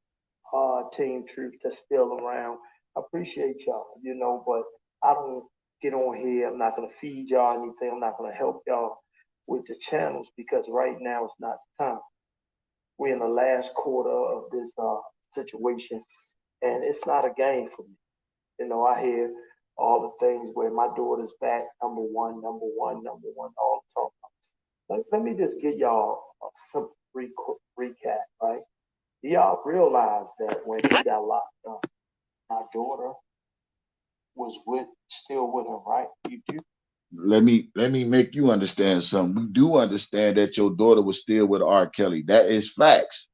Team Truth that's still around. I appreciate y'all, but I don't get on here. I'm not going to feed y'all anything. I'm not going to help y'all with the channels because right now it's not the time. We're in the last quarter of this situation, and it's not a game for me. I hear all the things where my daughter's back, number one, number one, number one, all the time. Let me just get y'all a simple recap, right? Y'all realize that when he got locked up, my daughter was still with him, right? You do. Let me make you understand something. We do understand that your daughter was still with R. Kelly. That is facts.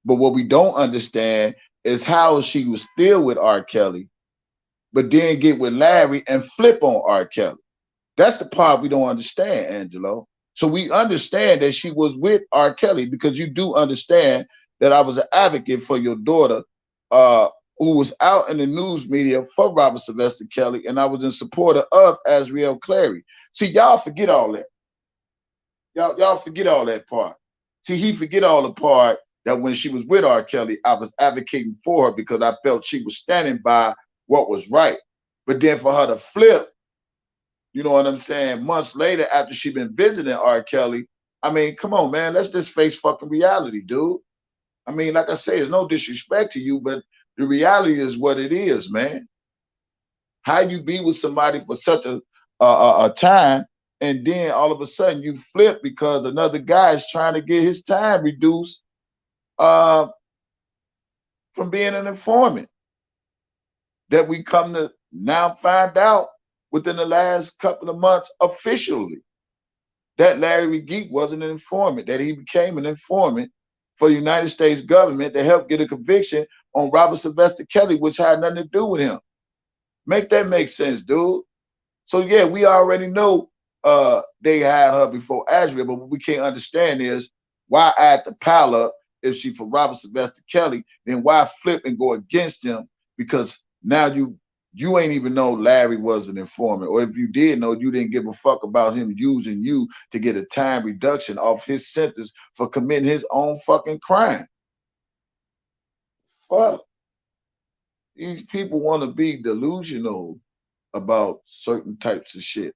But what we don't understand is how she was still with R. Kelly, but then get with Larry and flip on R. Kelly. That's the part we don't understand, Angelo. So we understand that she was with R. Kelly, because you do understand that I was an advocate for your daughter, uh, who was out in the news media for Robert Sylvester Kelly, and I was in support of Azriel Clary. See, y'all forget all that. Y'all forget all that part. See, he forget all the part that when she was with R. Kelly, I was advocating for her because I felt she was standing by what was right. But then for her to flip, you know what I'm saying, months later after she been visiting R. Kelly, I mean, come on, man, let's just face fucking reality, dude. I mean, like I say, it's no disrespect to you, but the reality is what it is, man. How you be with somebody for such a time, and then all of a sudden you flip because another guy is trying to get his time reduced uh, from being an informant, that we come to now find out within the last couple of months officially that Larry Geek wasn't an informant, that he became an informant for the United States government to help get a conviction on Robert Sylvester Kelly, which had nothing to do with him. Make that make sense, dude. So yeah, we already know they had her before Azria, but what we can't understand is why add the pile up if she for Robert Sylvester Kelly, then why flip and go against him? Because now you ain't even know Larry was an informant, or if you did know, you didn't give a fuck about him using you to get a time reduction off his sentence for committing his own fucking crime. Fuck. These people want to be delusional about certain types of shit.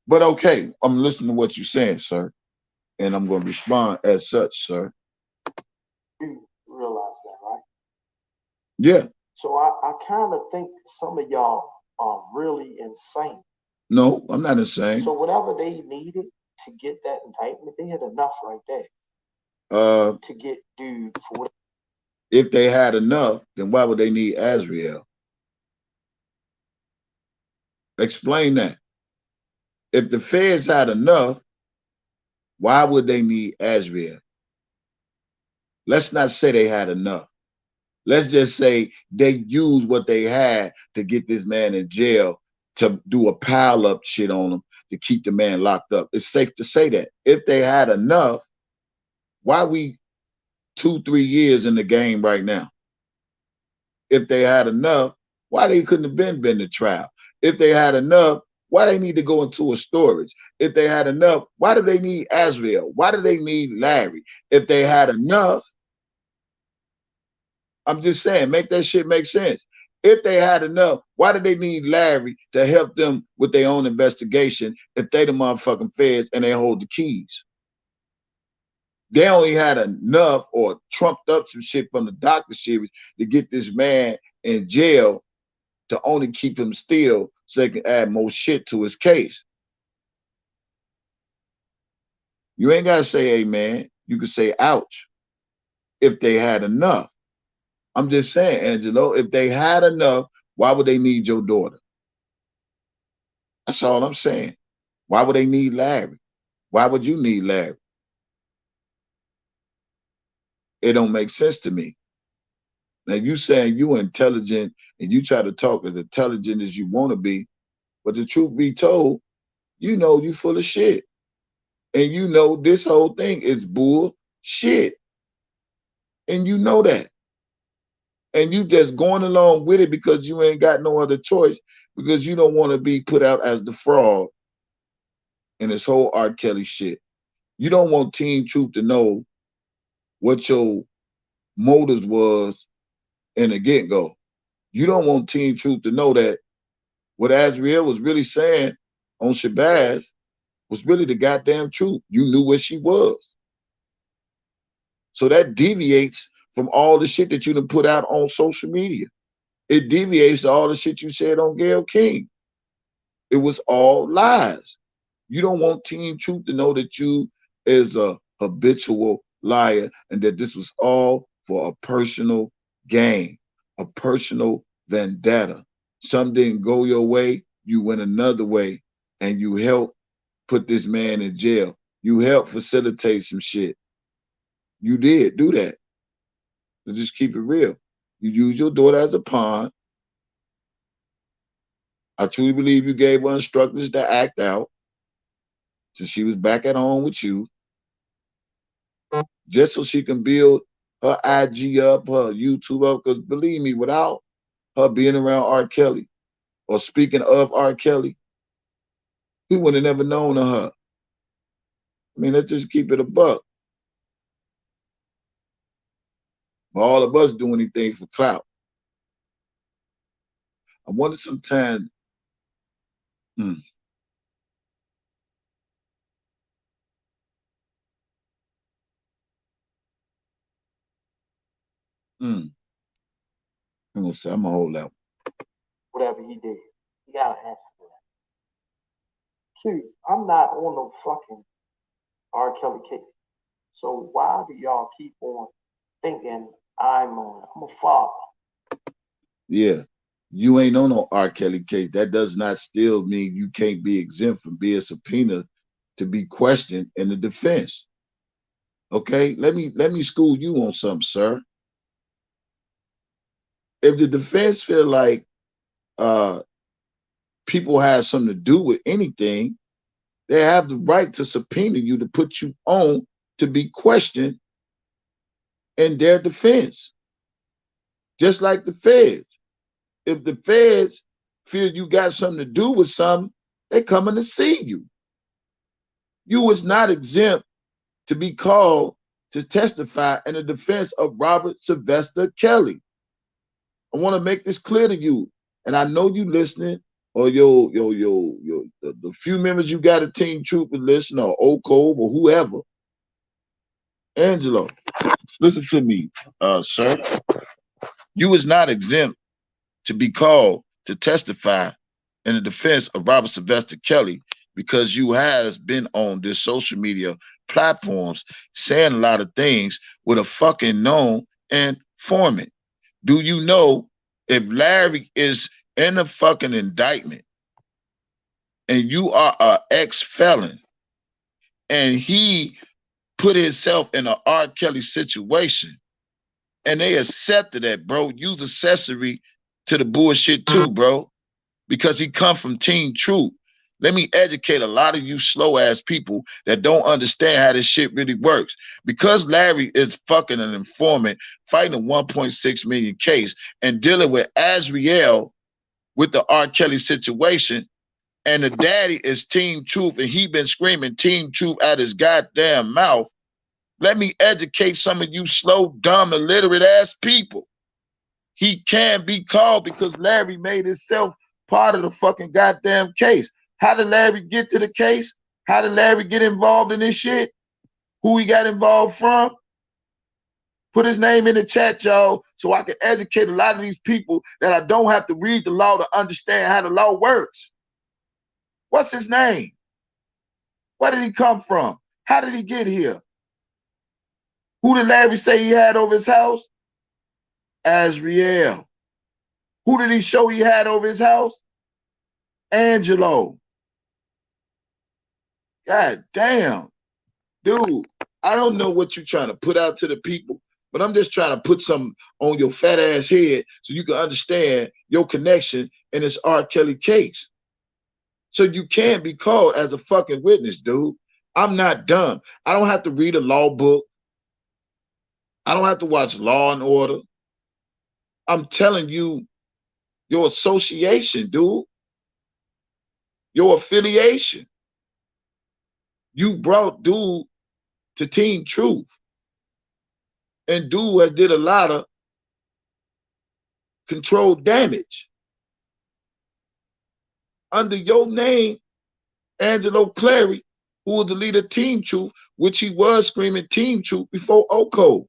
But okay, I'm listening to what you're saying, sir, and I'm going to respond as such, sir. You realize that, right? Yeah. So I kind of think some of y'all are really insane. No, I'm not insane. So whatever they needed to get that indictment, they had enough right there to get dude for what. If they had enough, then why would they need Azriel? Explain that. If the feds had enough, why would they need Azriel? Let's not say they had enough. Let's just say they used what they had to get this man in jail, to do a pile up shit on him to keep the man locked up. It's safe to say that. If they had enough, why we 2-3 years in the game right now? If they had enough, why they couldn't have been to trial? If they had enough, why they need to go into a storage? If they had enough, why do they need Azriel? Why do they need Larry? If they had enough, I'm just saying, make that shit make sense. If they had enough, why did they need Larry to help them with their own investigation if they the motherfucking feds and they hold the keys? They only had enough or trumped up some shit from the doctor series to get this man in jail to only keep him still so they can add more shit to his case. You ain't got to say amen. You can say ouch if they had enough. I'm just saying, Angelo, if they had enough, why would they need your daughter? That's all I'm saying. Why would they need Larry? Why would you need Larry? It don't make sense to me. Now you saying you intelligent and you try to talk as intelligent as you want to be, but the truth be told, you know you full of shit. And you know this whole thing is bullshit. And you know that. And you just going along with it because you ain't got no other choice, because you don't want to be put out as the fraud in this whole R. Kelly shit. You don't want Teen Truth to know what your motives was in the get-go. You don't want Teen Truth to know that what Azriel was really saying on Shabazz was really the goddamn truth. You knew where she was. So that deviates from all the shit that you done put out on social media. It deviates to all the shit you said on Gayle King. It was all lies. You don't want Teen Truth to know that you is a habitual liar and that this was all for a personal gain, a personal vendetta. Some didn't go your way, you went another way, and you helped put this man in jail. You helped facilitate some shit. You did do that. So just keep it real. You use your daughter as a pawn. I truly believe you gave her instructions to act out. So she was back at home with you, just so she can build her IG up, her YouTube up. Because believe me, without her being around R. Kelly or speaking of R. Kelly, we would have never known of her. I mean, let's just keep it a buck. But all of us do anything for clout. I wonder sometimes, hmm, hmm, I'm gonna say, I'm gonna hold out. Whatever he did, he gotta answer for that. Two, I'm not on no fucking R. Kelly case. So why do y'all keep on thinking I'm a father? Yeah. You ain't on no R. Kelly case. That does not still mean you can't be exempt from being subpoenaed to be questioned in the defense. Okay, let me school you on something, sir. If the defense feel like uh people have something to do with anything, they have the right to subpoena you to put you on to be questioned in their defense. Just like the feds. If the feds feel you got something to do with something, they coming to see you. You was not exempt to be called to testify in the defense of Robert Sylvester Kelly. I want to make this clear to you, and I know you listening, or the few members you got a Team Trooper listen, or Okob or whoever. Angelo, listen to me, sir. You is not exempt to be called to testify in the defense of Robert Sylvester Kelly because you has been on this social media platforms saying a lot of things with a fucking known informant. Do you know if Larry is in a fucking indictment and you are a ex-felon and he put himself in an R. Kelly situation and they accepted that, bro, you's accessory to the bullshit too, bro, because he come from Team Truth. Let me educate a lot of you slow ass people that don't understand how this shit really works. Because Larry is fucking an informant fighting a 1.6 million case and dealing with Azriel with the R. Kelly situation, and the daddy is Team Truth and he been screaming Team Truth out his goddamn mouth. Let me educate some of you slow, dumb, illiterate ass people. He can be called because Larry made himself part of the fucking goddamn case. How did Larry get to the case? How did Larry get involved in this shit? Who he got involved from? Put his name in the chat, y'all, so I can educate a lot of these people that I don't have to read the law to understand how the law works. What's his name? Where did he come from? How did he get here? Who did Larry say he had over his house? Azriel. Who did he show he had over his house? Angelo. God damn. Dude, I don't know what you're trying to put out to the people, but I'm just trying to put something on your fat ass head so you can understand your connection in this R. Kelly case. So you can't be called as a fucking witness, dude. I'm not dumb. I don't have to read a law book. I don't have to watch Law and Order. I'm telling you, your association, dude. Your affiliation. You brought dude to Team Truth. And dude has did a lot of controlled damage. Under your name, Angelo Clary, who was the leader of Team Truth, which he was screaming Team Truth before Oko.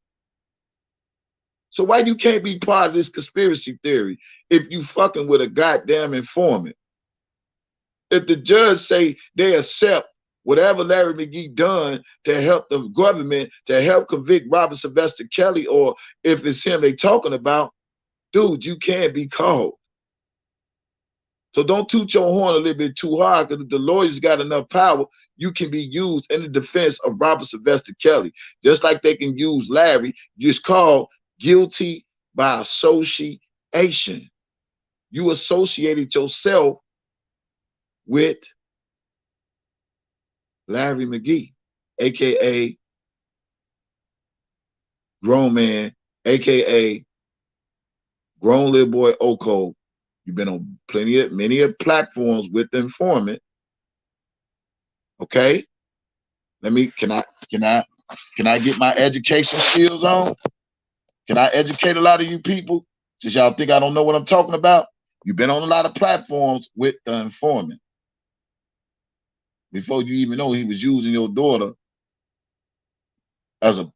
So why you can't be part of this conspiracy theory if you fucking with a goddamn informant? If the judge say they accept whatever Larry McGee done to help the government, to help convict Robert Sylvester Kelly, or if it's him they talking about, dude, you can't be called. So don't toot your horn a little bit too hard, because if the lawyers got enough power, you can be used in the defense of Robert Sylvester Kelly. Just like they can use Larry, just called guilty by association. You associated yourself with Larry McGee, aka grown man, aka grown little boy Oko. You've been on many of platforms with the informant. Okay, can I get my education skills on? Can I educate a lot of you people? Since y'all think I don't know what I'm talking about, you've been on a lot of platforms with the informant. Before you even know he was using your daughter as a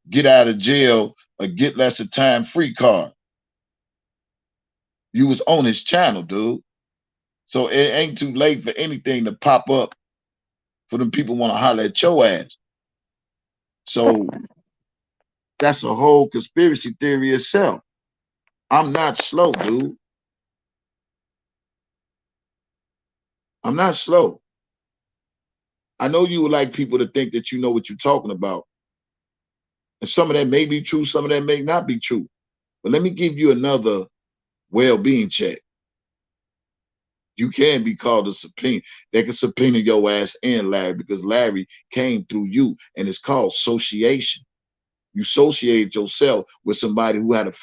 get out of jail or get less of time free card. You was on his channel, dude. So it ain't too late for anything to pop up for them people want to holler at your ass. So that's a whole conspiracy theory itself. I'm not slow, dude. I'm not slow. I know you would like people to think that you know what you're talking about. And some of that may be true, some of that may not be true. But let me give you another well-being check. You can be called a subpoena. They can subpoena your ass and Larry, because Larry came through you, and it's called association. You associated yourself with somebody who had their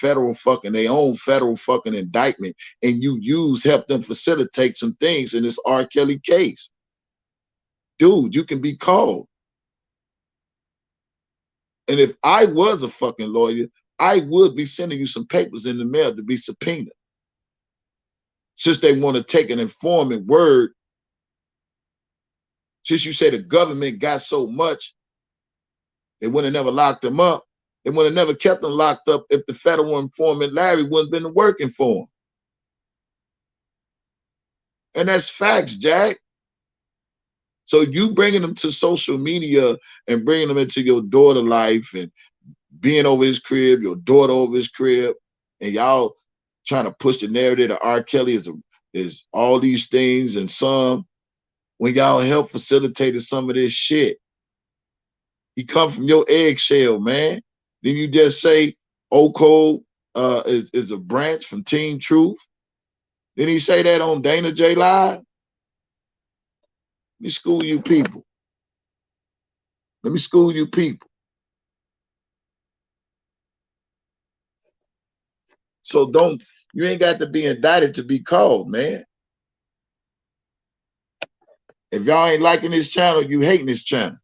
own federal fucking indictment, and you helped them facilitate some things in this R. Kelly case. Dude, you can be called. And if I was a fucking lawyer, I would be sending you some papers in the mail to be subpoenaed. Since they want to take an informant word, since you say the government got so much, they would have never locked them up. They would have never kept them locked up if the federal informant Larry wouldn't have been working for them. And that's facts, Jack. So you bringing them to social media and bringing them into your daughter life and being over his crib, your daughter over his crib, and y'all trying to push the narrative that R. Kelly is all these things and some, when y'all help facilitated some of this shit. He come from your eggshell, man. Then you just say Oko is a branch from Team Truth. Didn't he say that on Dana J Live? Let me school you people. Let me school you people. So you ain't got to be indicted to be called, man. If y'all ain't liking this channel, you hating this channel.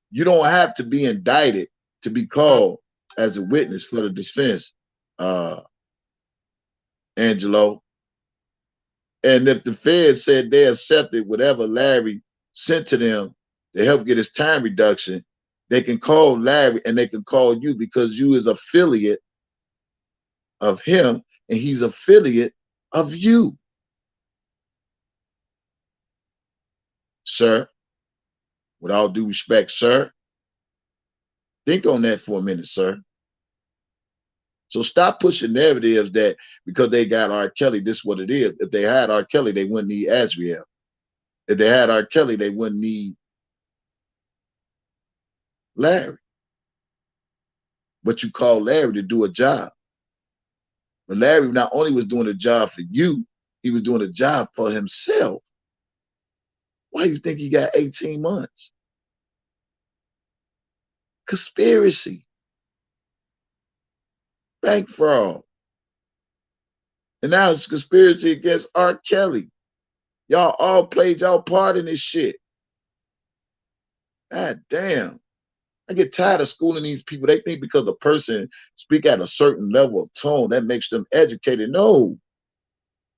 You don't have to be indicted to be called as a witness for the defense Angelo. And if the Fed said they accepted whatever Larry sent to them to help get his time reduction, they can call Larry and they can call you because you is affiliate of him and he's affiliate of you, sir. With all due respect, sir. Think on that for a minute, sir. So stop pushing narratives that because they got R. Kelly, this is what it is. If they had R. Kelly, they wouldn't need Azriel. If they had R. Kelly, they wouldn't need Larry. But you call Larry to do a job. But Larry not only was doing a job for you, he was doing a job for himself. Why do you think he got 18 months? Conspiracy. Bank fraud. And now it's conspiracy against R. Kelly. Y'all all played y'all part in this shit. God damn. I get tired of schooling these people. They think because a person speak at a certain level of tone, that makes them educated. No.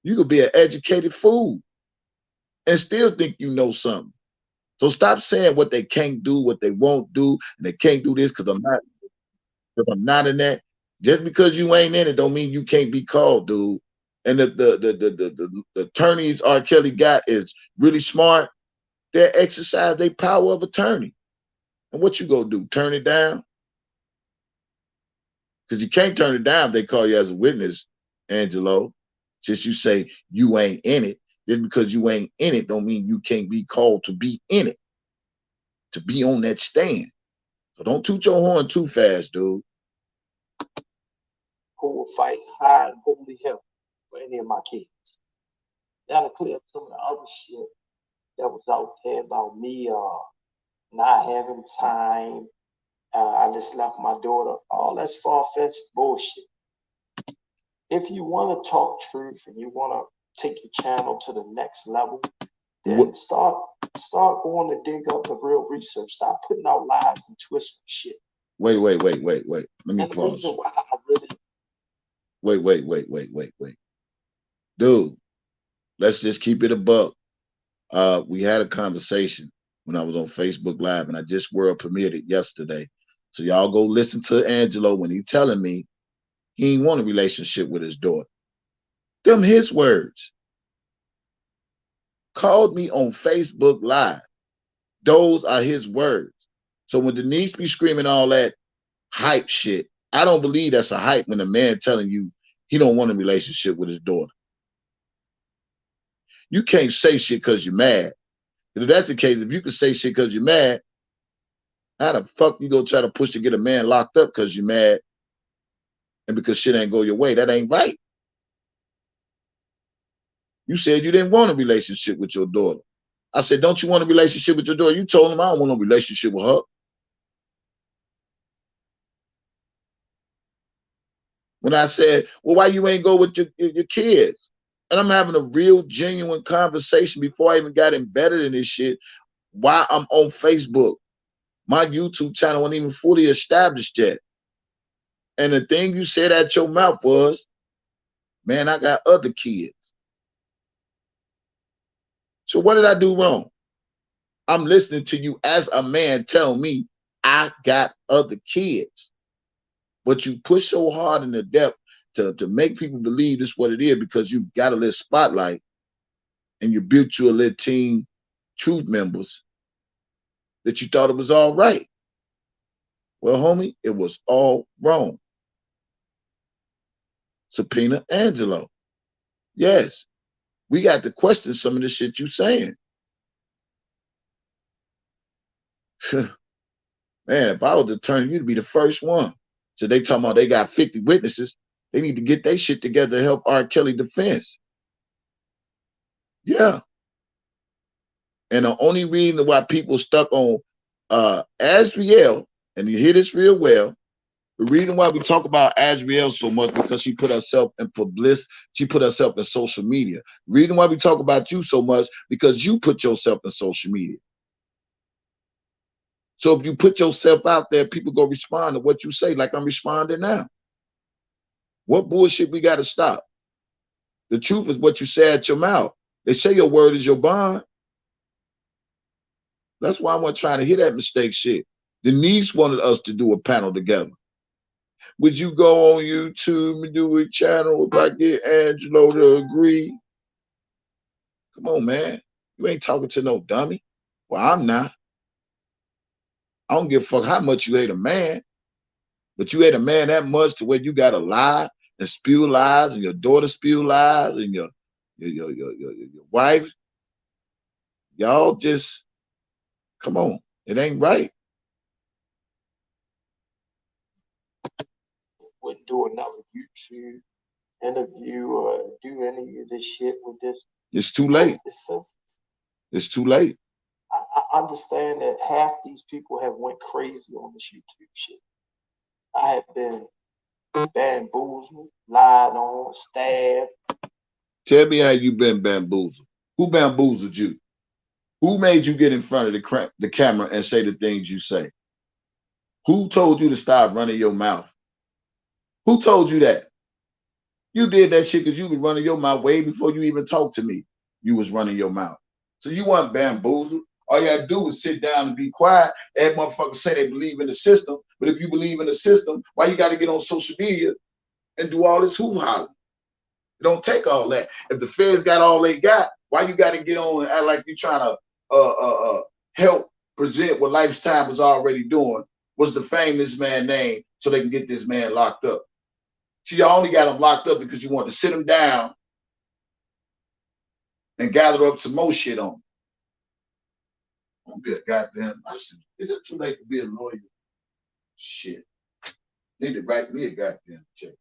You could be an educated fool and still think you know something. So stop saying what they can't do, what they won't do, and they can't do this because I'm not in that. Just because you ain't in it don't mean you can't be called, dude. And the attorneys R. Kelly got is really smart. They exercise their power of attorney. And what you gonna do? Turn it down? Because you can't turn it down if they call you as a witness, Angelo. Just you say you ain't in it. Just because you ain't in it don't mean you can't be called to be in it, to be on that stand. So don't toot your horn too fast, dude. Who will fight high and holy hell for any of my kids? Now to clear up some of the other shit that was out there about me not having time. I just left my daughter. All that's far-fetched bullshit. If you want to talk truth and you want to take your channel to the next level, then start going to dig up the real research. Stop putting out lies and twisting shit. Wait. Let me pause. Why I really... Wait. Dude, let's just keep it a buck. We had a conversation when I was on Facebook Live, and I just world premiered it yesterday. So y'all go listen to Angelo when he telling me he ain't want a relationship with his daughter. Them his words. Called me on Facebook Live. Those are his words. So when Denise be screaming all that hype shit, I don't believe that's a hype when a man telling you he don't want a relationship with his daughter. You can't say shit because you're mad. If that's the case, if you can say shit because you're mad, how the fuck you gonna try to push to get a man locked up because you're mad and because shit ain't go your way? That ain't right. You said you didn't want a relationship with your daughter. I said, don't you want a relationship with your daughter? You told him I don't want no relationship with her. When I said, well, why you ain't go with your kids? And I'm having a real genuine conversation before I even got embedded in this shit. Why I'm on Facebook. My YouTube channel wasn't even fully established yet. And the thing you said at your mouth was, man, I got other kids. So what did I do wrong? I'm listening to you as a man tell me I got other kids. But you push so hard in the depth to make people believe this is what it is because you got a little spotlight and you built you a little team truth members that you thought it was all right. Well, homie, it was all wrong. Subpoena Angelo. Yes, we got to question some of the shit you saying. Man, if I was to turn you to be the first one. So they talking about they got 50 witnesses. They need to get their shit together to help R. Kelly defense. Yeah. And the only reason why people stuck on Azriel, and you hear this real well, the reason why we talk about Azriel so much because she put herself in publicity, she put herself in social media. The reason why we talk about you so much because you put yourself in social media. So if you put yourself out there, people go respond to what you say, like I'm responding now. What bullshit we got to stop? The truth is what you say at your mouth. They say your word is your bond. That's why I wasn't trying to hear that mistake shit. Denise wanted us to do a panel together. Would you go on YouTube and do a channel if I get Angelo to agree? Come on, man. You ain't talking to no dummy. Well, I'm not. I don't give a fuck how much you hate a man, but you hate a man that much to where you gotta lie and spew lies, and your daughter spew lies, and your wife. Y'all just come on. It ain't right. Wouldn't do another YouTube interview or do any of this shit with this. It's too late. It's too late. I understand that half these people have went crazy on this YouTube shit. I have been bamboozled, lied on, stabbed. Tell me how you been bamboozled. Who bamboozled you? Who made you get in front of the camera and say the things you say? Who told you to stop running your mouth? Who told you that? You did that shit because you was running your mouth way before you even talked to me. You was running your mouth. So you weren't bamboozled. All you had to do was sit down and be quiet. Every motherfucker say they believe in the system. But if you believe in the system, why you got to get on social media and do all this hoo-ha? It don't take all that. If the feds got all they got, why you got to get on and act like you trying to help present what Lifetime was already doing? Was the famous man name so they can get this man locked up? See, y'all only got him locked up because you want to sit him down and gather up some more shit on him. Don't be a goddamn. Is it too late to be a lawyer? Shit. Need to write me a goddamn check.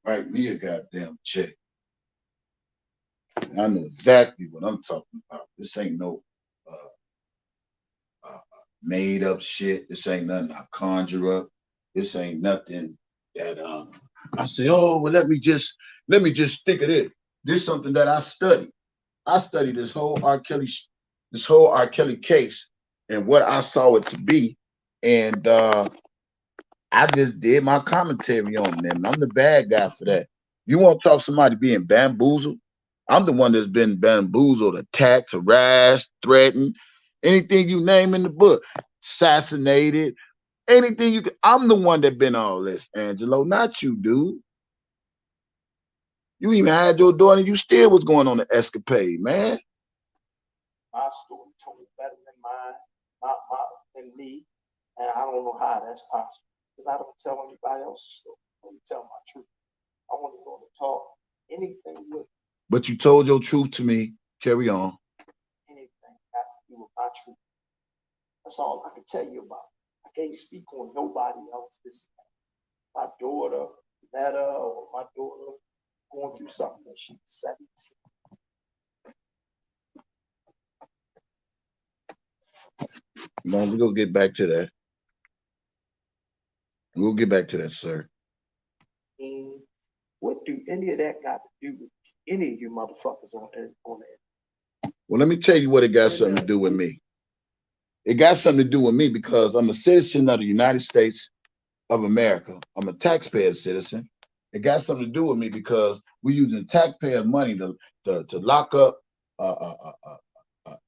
Write me a goddamn check. I know exactly what I'm talking about. This ain't no made up shit. This ain't nothing I conjure up. This ain't nothing that I say, oh well, let me just think of this. This is something that I studied. I studied this whole R. Kelly case and what I saw it to be. And I just did my commentary on them. I'm the bad guy for that. You want to talk somebody being bamboozled? I'm the one that's been bamboozled, attacked, harassed, threatened, anything you name in the book, assassinated, anything you can. I'm the one that been all this, Angelo, not you, dude. You even had your daughter, you still was going on an escapade, man. My story told better than mine, than me, and I don't know how that's possible because I don't tell anybody else's story. I only tell my truth. I want to go to talk anything with. But you told your truth to me. Carry on. Anything got to do with my truth. That's all I can tell you about. I can't speak on nobody else's. My daughter, Netta, or my daughter going through something when she was 17. No, we're gonna get back to that. We'll get back to that, sir. And what do any of that got to do with any of you motherfuckers on there? Well, let me tell you what it got something to do with me. It got something to do with me because I'm a citizen of the United States of America. I'm a taxpayer citizen. It got something to do with me because we're using taxpayer money to lock up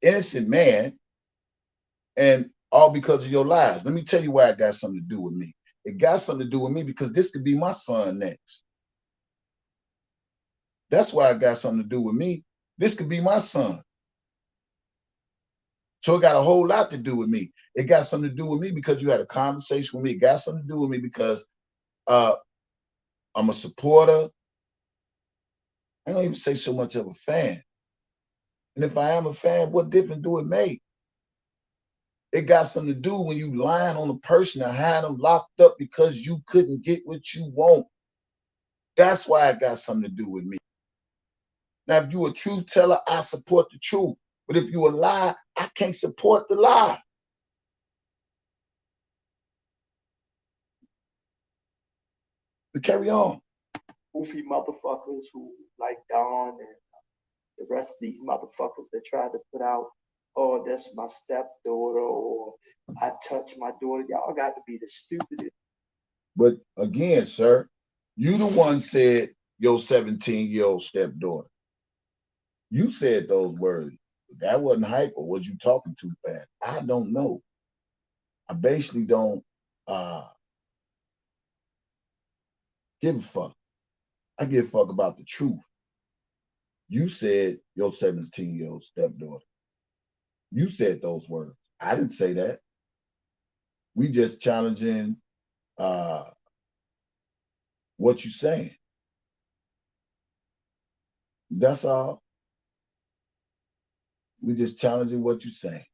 innocent man, and all because of your lies. Let me tell you why it got something to do with me. It got something to do with me because this could be my son next. That's why it got something to do with me. This could be my son. So it got a whole lot to do with me. It got something to do with me because you had a conversation with me. It got something to do with me because I'm a supporter. I don't even say so much of a fan. And if I am a fan, what difference do it make? It got something to do when you lying on a person and had them locked up because you couldn't get what you want. That's why it got something to do with me. Now, if you a truth teller, I support the truth. But if you a lie, I can't support the lie. But carry on. Goofy motherfuckers who like Don and the rest of these motherfuckers that try to put out, oh, that's my stepdaughter, or I touch my daughter. Y'all got to be the stupidest. But again, sir, you the one said your 17-year-old stepdaughter. You said those words. That wasn't hype, or was you talking too fast? I don't know. I basically don't give a fuck. I give a fuck about the truth. You said your 17-year-old stepdaughter. You said those words. I didn't say that. We just challenging what you saying. That's all. We just challenging what you saying.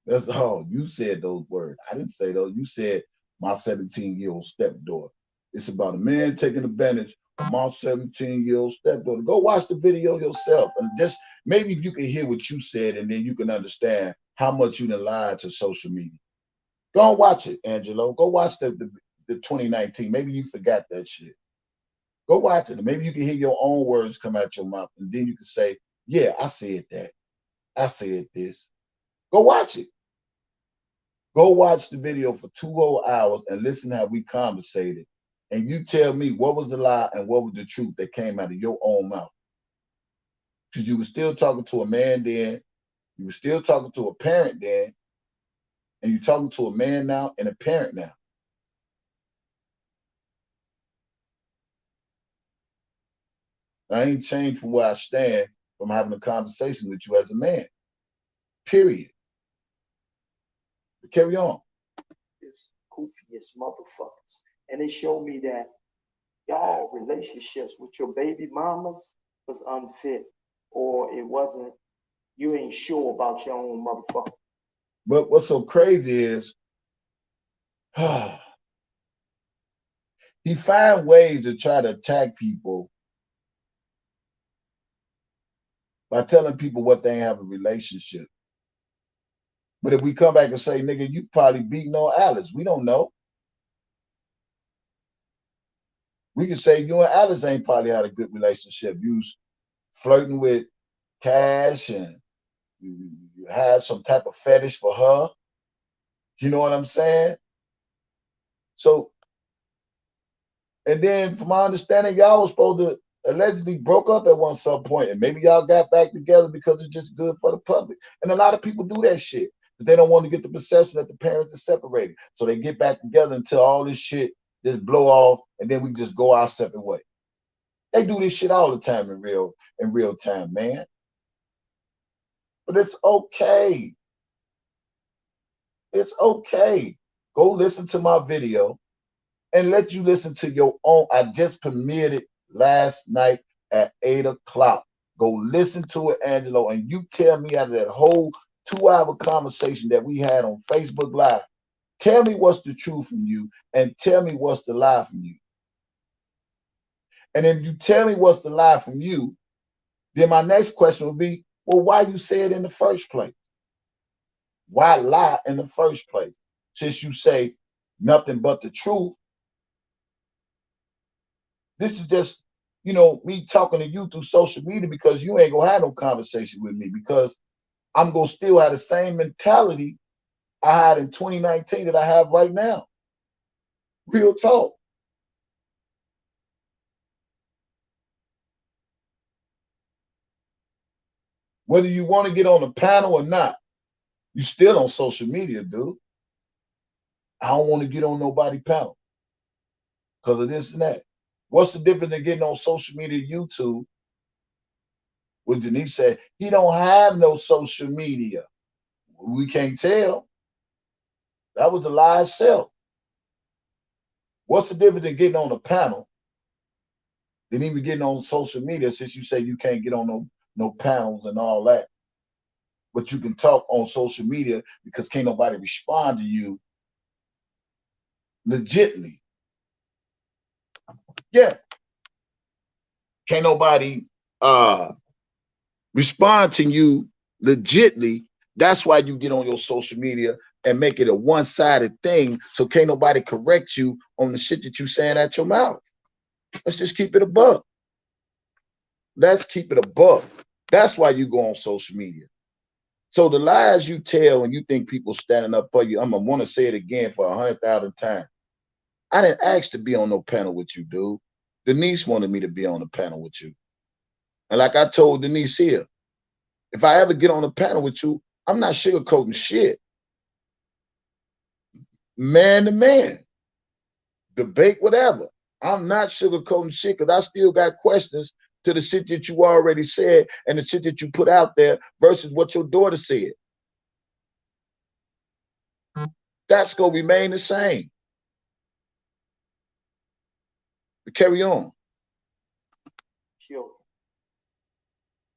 That's all. You said those words. I didn't say those. You said my 17-year-old stepdaughter. It's about a man taking advantage of my 17-year-old stepdaughter. Go watch the video yourself, and just maybe if you can hear what you said, and then you can understand how much you done lied to social media. Go and watch it, Angelo. Go watch the 2019. Maybe you forgot that shit. Go watch it, and maybe you can hear your own words come out your mouth, and then you can say, "Yeah, I said that. I said this." Go watch it. Go watch the video for 2 whole hours and listen how we conversated. And you tell me what was the lie and what was the truth that came out of your own mouth. Because you were still talking to a man then, you were still talking to a parent then, and you're talking to a man now and a parent now. I ain't changed from where I stand from having a conversation with you as a man. Period. But carry on. It's goofiest motherfuckers. And they show me that y'all relationships with your baby mamas was unfit, or it wasn't, you ain't sure about your own motherfucker. But what's so crazy is he find ways to try to attack people by telling people what they have a relationship. But if we come back and say, nigga, you probably beating on Alice, we don't know. We can say you and Alice ain't probably had a good relationship. You was flirting with Cash and you had some type of fetish for her. You know what I'm saying? So, and then from my understanding, y'all was supposed to allegedly broke up at some point, and maybe y'all got back together because it's just good for the public. And a lot of people do that shit because they don't want to get the perception that the parents are separated. So they get back together until all this shit just blow off, and then we just go our separate way. They do this shit all the time in real time, man. But it's okay. It's okay. Go listen to my video and let you listen to your own. I just premiered it last night at 8 o'clock. Go listen to it, Angelo, and you tell me out of that whole 2 hour conversation that we had on Facebook Live, tell me what's the truth from you and tell me what's the lie from you. And then you tell me what's the lie from you, then my next question would be, well, why you say it in the first place? Why lie in the first place? Since you say nothing but the truth, this is just, me talking to you through social media because you ain't gonna have no conversation with me because I'm gonna still have the same mentality I had in 2019 that I have right now. Real talk. Whether you want to get on the panel or not, you still on social media, dude. I don't want to get on nobody panel because of this and that. What's the difference in getting on social media, YouTube? What Denise said, he don't have no social media. We can't tell. That was a lie itself. What's the difference in getting on a panel than even getting on social media since you say you can't get on no panels and all that? But you can talk on social media because can't nobody respond to you legitly. Yeah. Can't nobody respond to you legitly. That's why you get on your social media and make it a one-sided thing. So can't nobody correct you on the shit that you saying out your mouth. Let's just keep it a buck. Let's keep it a buck. That's why you go on social media. So the lies you tell and you think people standing up for you, I'm gonna want to say it again for 100,000 times. I didn't ask to be on no panel with you, dude. Denise wanted me to be on the panel with you. And like I told Denise here, if I ever get on a panel with you, I'm not sugarcoating shit. Man to man, debate, whatever. I'm not sugarcoating shit because I still got questions to the shit that you already said and the shit that you put out there versus what your daughter said. That's going to remain the same. But carry on. Children.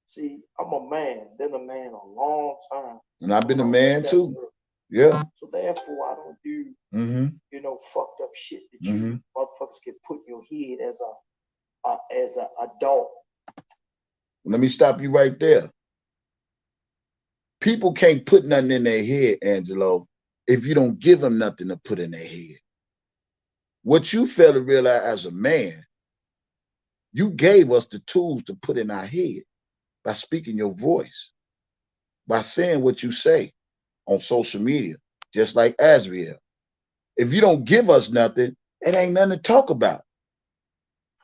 See, I'm a man, been a man a long time. And I've been a man too. Yeah. So therefore, I don't do, fucked up shit that you motherfuckers can put in your head as a adult. Let me stop you right there. People can't put nothing in their head, Angelo, if you don't give them nothing to put in their head. What you fail to realize as a man, you gave us the tools to put in our head by speaking your voice, by saying what you say on social media, just like Azriel. If you don't give us nothing, it ain't nothing to talk about.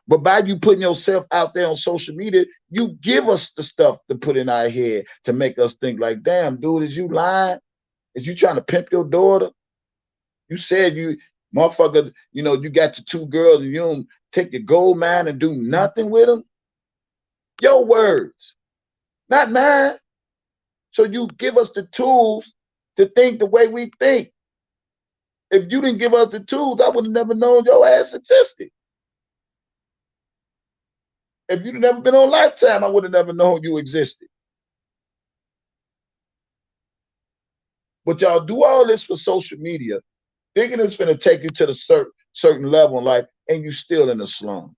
But by you putting yourself out there on social media, you give us the stuff to put in our head to make us think like, damn, dude, is you lying? Is you trying to pimp your daughter? You said you, motherfucker, you got the 2 girls and you don't take the gold mine and do nothing with them? Your words, not mine. So you give us the tools to think the way we think. If you didn't give us the tools, I would have never known your ass existed. If you'd never been on Lifetime, I would have never known you existed. But y'all do all this for social media, thinking it's going to take you to the certain level in life, and you still in the slums.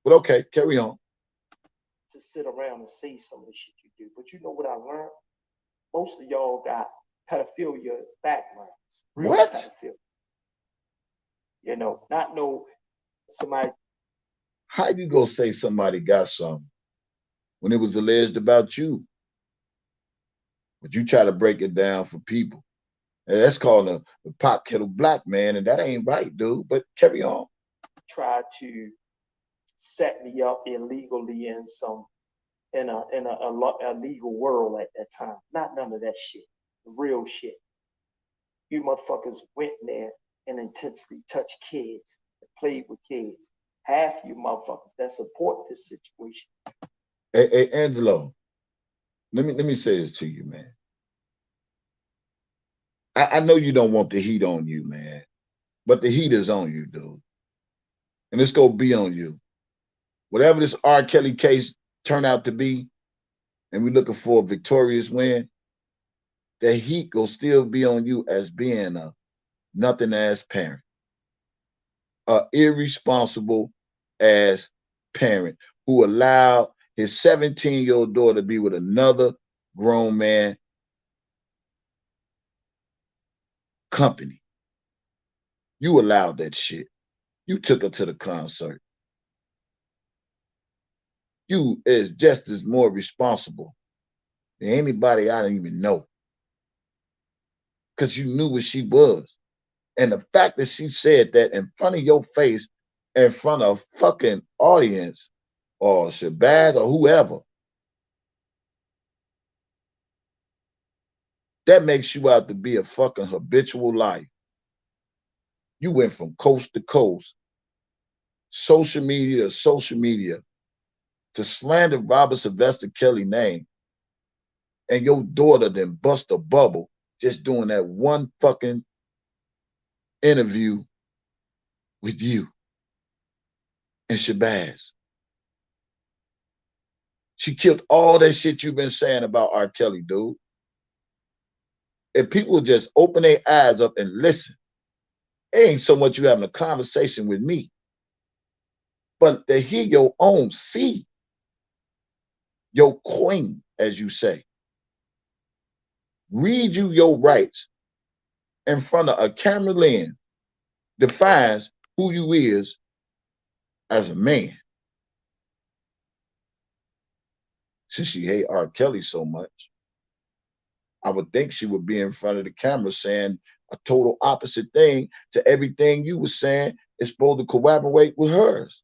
But okay, carry on. To sit around and say some of the shit you do. But you know what I learned? Most of y'all got pedophilia backgrounds. Real what? Pedophilia. Not no somebody. How you gonna say somebody got something when it was alleged about you? But you try to break it down for people. And that's called a pot kettle black, man, and that ain't right, dude. But carry on. Try to set me up illegally in a legal world at that time. Not none of that shit. Real shit. You motherfuckers went there and intentionally touched kids, played with kids. Half you motherfuckers that support this situation. Hey, Angelo, let me say this to you, man. I know you don't want the heat on you, man, but the heat is on you, dude. And it's gonna be on you. Whatever this R. Kelly case turned out to be, and we're looking for a victorious win, the heat will still be on you as being a nothing ass parent, a irresponsible ass parent who allowed his 17-year-old daughter to be with another grown man company. You allowed that shit. You took her to the concert. You is just as more responsible than anybody I didn't even know. Because you knew what she was. And the fact that she said that in front of your face, in front of fucking audience or Shabazz or whoever, that makes you out to be a fucking habitual life. You went from coast to coast, social media to slander Robert Sylvester Kelly name, and your daughter then bust a bubble just doing that one fucking interview with you and Shabazz. She killed all that shit you've been saying about R. Kelly, dude. If people just open their eyes up and listen, it ain't so much you having a conversation with me, but to hear your own seed, your queen, as you say, read you your rights in front of a camera lens, defines who you is as a man, since she hate R. Kelly so much, I would think she would be in front of the camera saying a total opposite thing to everything you were saying is supposed to corroborate with hers.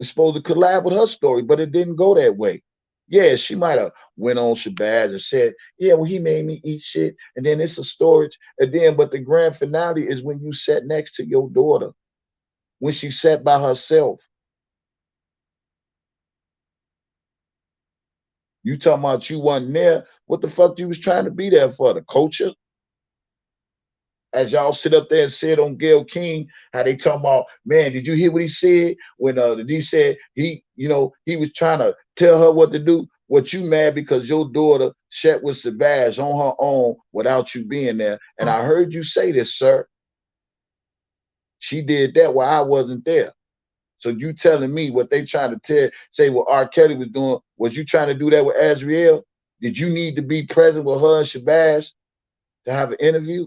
It's supposed to collab with her story, but it didn't go that way. Yeah, she might have went on Shabazz and said, yeah, well, he made me eat shit. And then it's a storage. And then, but the grand finale is when you sat next to your daughter, when she sat by herself. You talking about you wasn't there. What the fuck you was trying to be there for? The culture? As y'all sit up there and said on Gayle King, how they talking about, man, did you hear what he said? When he said he was trying to tell her what to do. What you mad because your daughter sat with Savage on her own without you being there. And I heard you say this, sir. She did that while I wasn't there. So you telling me what they trying to say what R. Kelly was doing, was you trying to do that with Azriel? Did you need to be present with her and Shabazz to have an interview?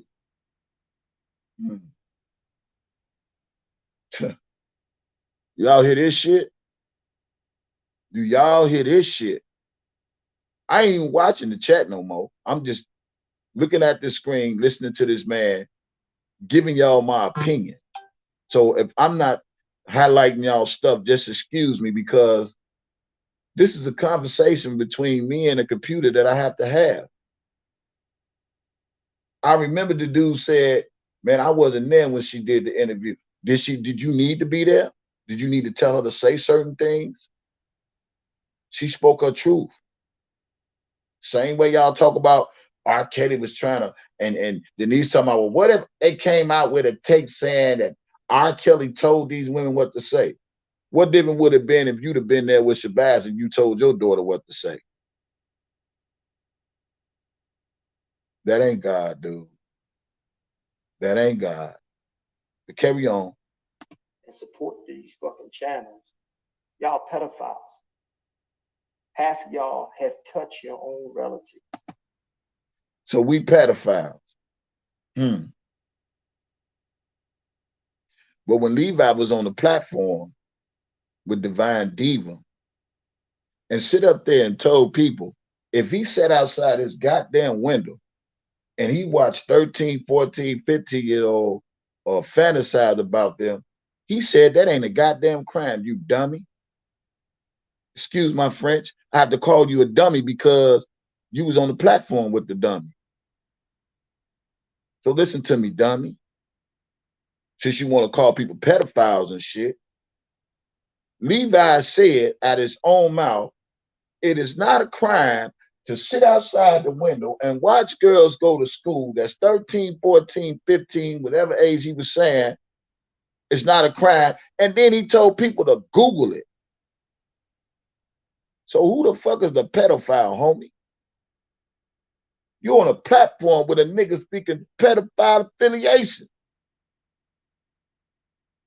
Y'all hear this shit? Do y'all hear this shit? I ain't even watching the chat no more. I'm just looking at the screen, listening to this man, giving y'all my opinion. So if I'm not highlighting y'all stuff, just excuse me, because this is a conversation between me and a computer that I have to have. I remember the dude said, man, I wasn't there when she did the interview. Did you need to be there? Did you need to tell her to say certain things? She spoke her truth. Same way y'all talk about R. Kelly was trying to, and Denise talking about, well, what if they came out with a tape saying that R. Kelly told these women what to say? What different would it have been if you'd have been there with Shabazz and you told your daughter what to say? That ain't God, dude. That ain't God. But carry on. And support these fucking channels. Y'all pedophiles. Half of y'all have touched your own relatives. So we pedophiles. But when Levi was on the platform with Divine Diva and sit up there and told people, if he sat outside his goddamn window and he watched 13, 14, 15-year-old or fantasize about them, he said that ain't a goddamn crime, you dummy. Excuse my French. I have to call you a dummy because you was on the platform with the dummy. So listen to me, dummy. Since you want to call people pedophiles and shit, Levi said at his own mouth, it is not a crime to sit outside the window and watch girls go to school that's 13, 14, 15, whatever age he was saying. It's not a crime. And then he told people to Google it. So who the fuck is the pedophile, homie? You're on a platform with a nigga speaking pedophile affiliation.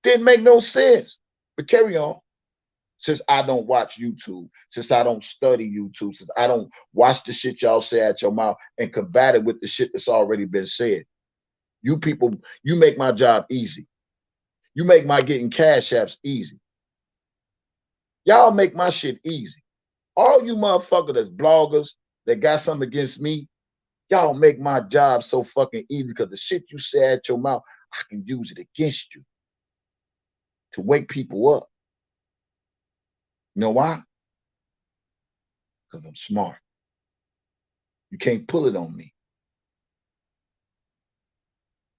Didn't make no sense. But carry on. Since I don't watch YouTube, since I don't study YouTube, since I don't watch the shit y'all say at your mouth and combat it with the shit that's already been said. You people, you make my job easy. You make my getting cash apps easy. Y'all make my shit easy. All you motherfuckers that's bloggers that got something against me, y'all make my job so fucking easy because the shit you say at your mouth, I can use it against you to wake people up. You know why? Because I'm smart. You can't pull it on me.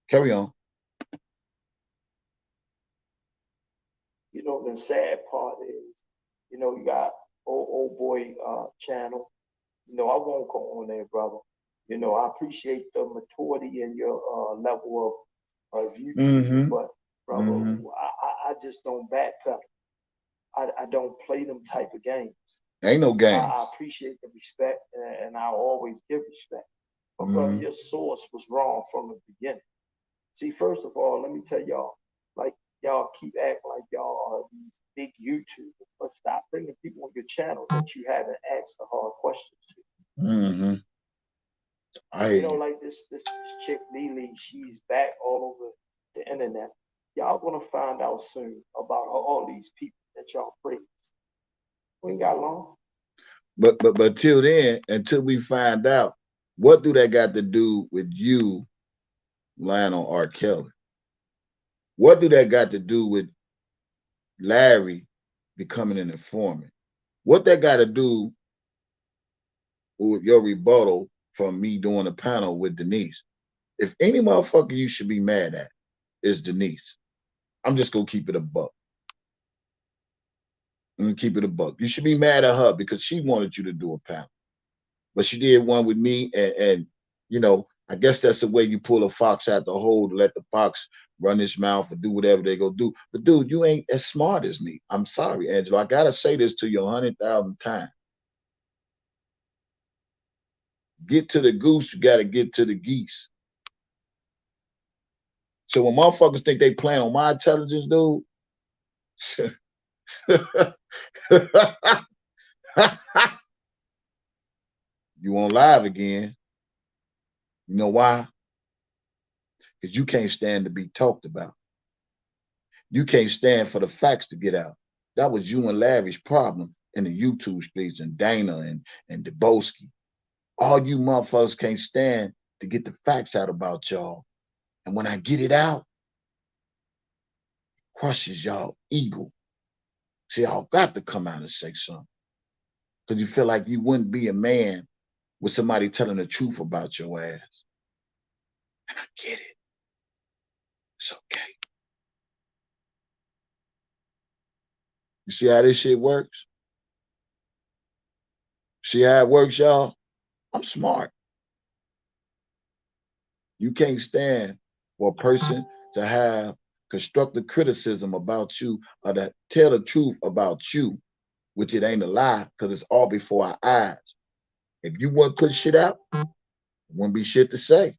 Carry on. You know, the sad part is, you know, you got old boy channel. You know, I won't go on there, brother. You know, I appreciate the maturity and your level of YouTube, but brother, I just don't backpedal. I don't play them type of games. Ain't no game. I appreciate the respect, and I'll always give respect. But brother, your source was wrong from the beginning. See, first of all, let me tell y'all, like y'all keep acting like y'all are these big YouTubers, but stop bringing people on your channel that you haven't asked the hard questions to. You know, like this chick Lily, she's back all over the the internet, y'all gonna find out soon about all these people that y'all praise. We ain't got long. But till then, until we find out, what do that got to do with you lying on R. Kelly? What do that got to do with Larry becoming an informant? What that got to do with your rebuttal from me doing a panel with Denise? If any motherfucker you should be mad at is Denise, I'm just gonna keep it a buck. I'm gonna keep it a buck. You should be mad at her because she wanted you to do a panel, but she did one with me, and you know, I guess that's the way you pull a fox out the hole to let the fox run his mouth or do whatever they go do. But dude, you ain't as smart as me. I'm sorry, Angela. I gotta say this to you 100,000 times. Get to the goose, you gotta get to the geese. So when motherfuckers think they playing on my intelligence, dude, you on live again. You know why? Because you can't stand to be talked about. You can't stand for the facts to get out. That was you and Larry's problem in the YouTube streets and Dana and Debosky. All you motherfuckers can't stand to get the facts out about y'all. And when I get it out, it crushes y'all ego. See, y'all got to come out and say something. Because you feel like you wouldn't be a man with somebody telling the truth about your ass. And I get it. It's okay. You see how this shit works? See how it works, y'all? I'm smart. You can't stand for a person to have constructive criticism about you or to tell the truth about you, which it ain't a lie because it's all before our eyes. If you want to put shit out, it wouldn't be shit to say.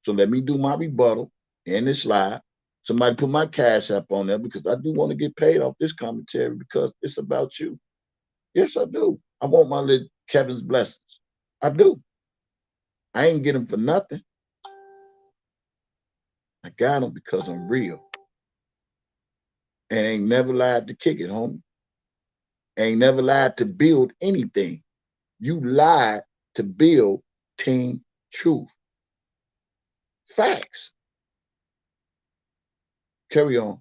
So let me do my rebuttal in this live. Somebody put my cash app on there because I do want to get paid off this commentary because it's about you. Yes, I do. I want my little Kevin's blessings. I do. I ain't get them for nothing. I got them because I'm real. And ain't never lied to kick it, homie. Ain't never lied to build anything. You lied to build team truth. Facts. Carry on.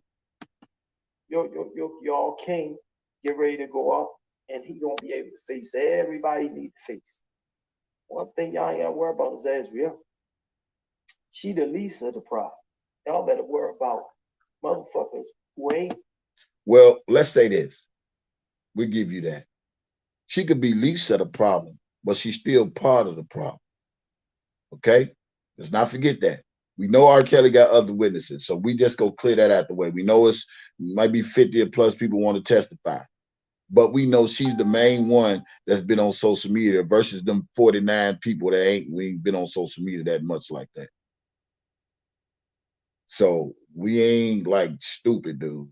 Y'all king get ready to go up, and he gonna be able to face everybody he need to face. One thing y'all ain't gotta worry about is Azriel. She the least of the problem. Y'all better worry about motherfuckers who ain't. Well, let's say this. We give you that. She could be least of the problem, but she's still part of the problem. Okay? Let's not forget that. We know R. Kelly got other witnesses, so we just go clear that out the way. We know it might be 50 or plus people want to testify, but we know she's the main one that's been on social media versus them 49 people that ain't been on social media that much like that. So we ain't like stupid, dude.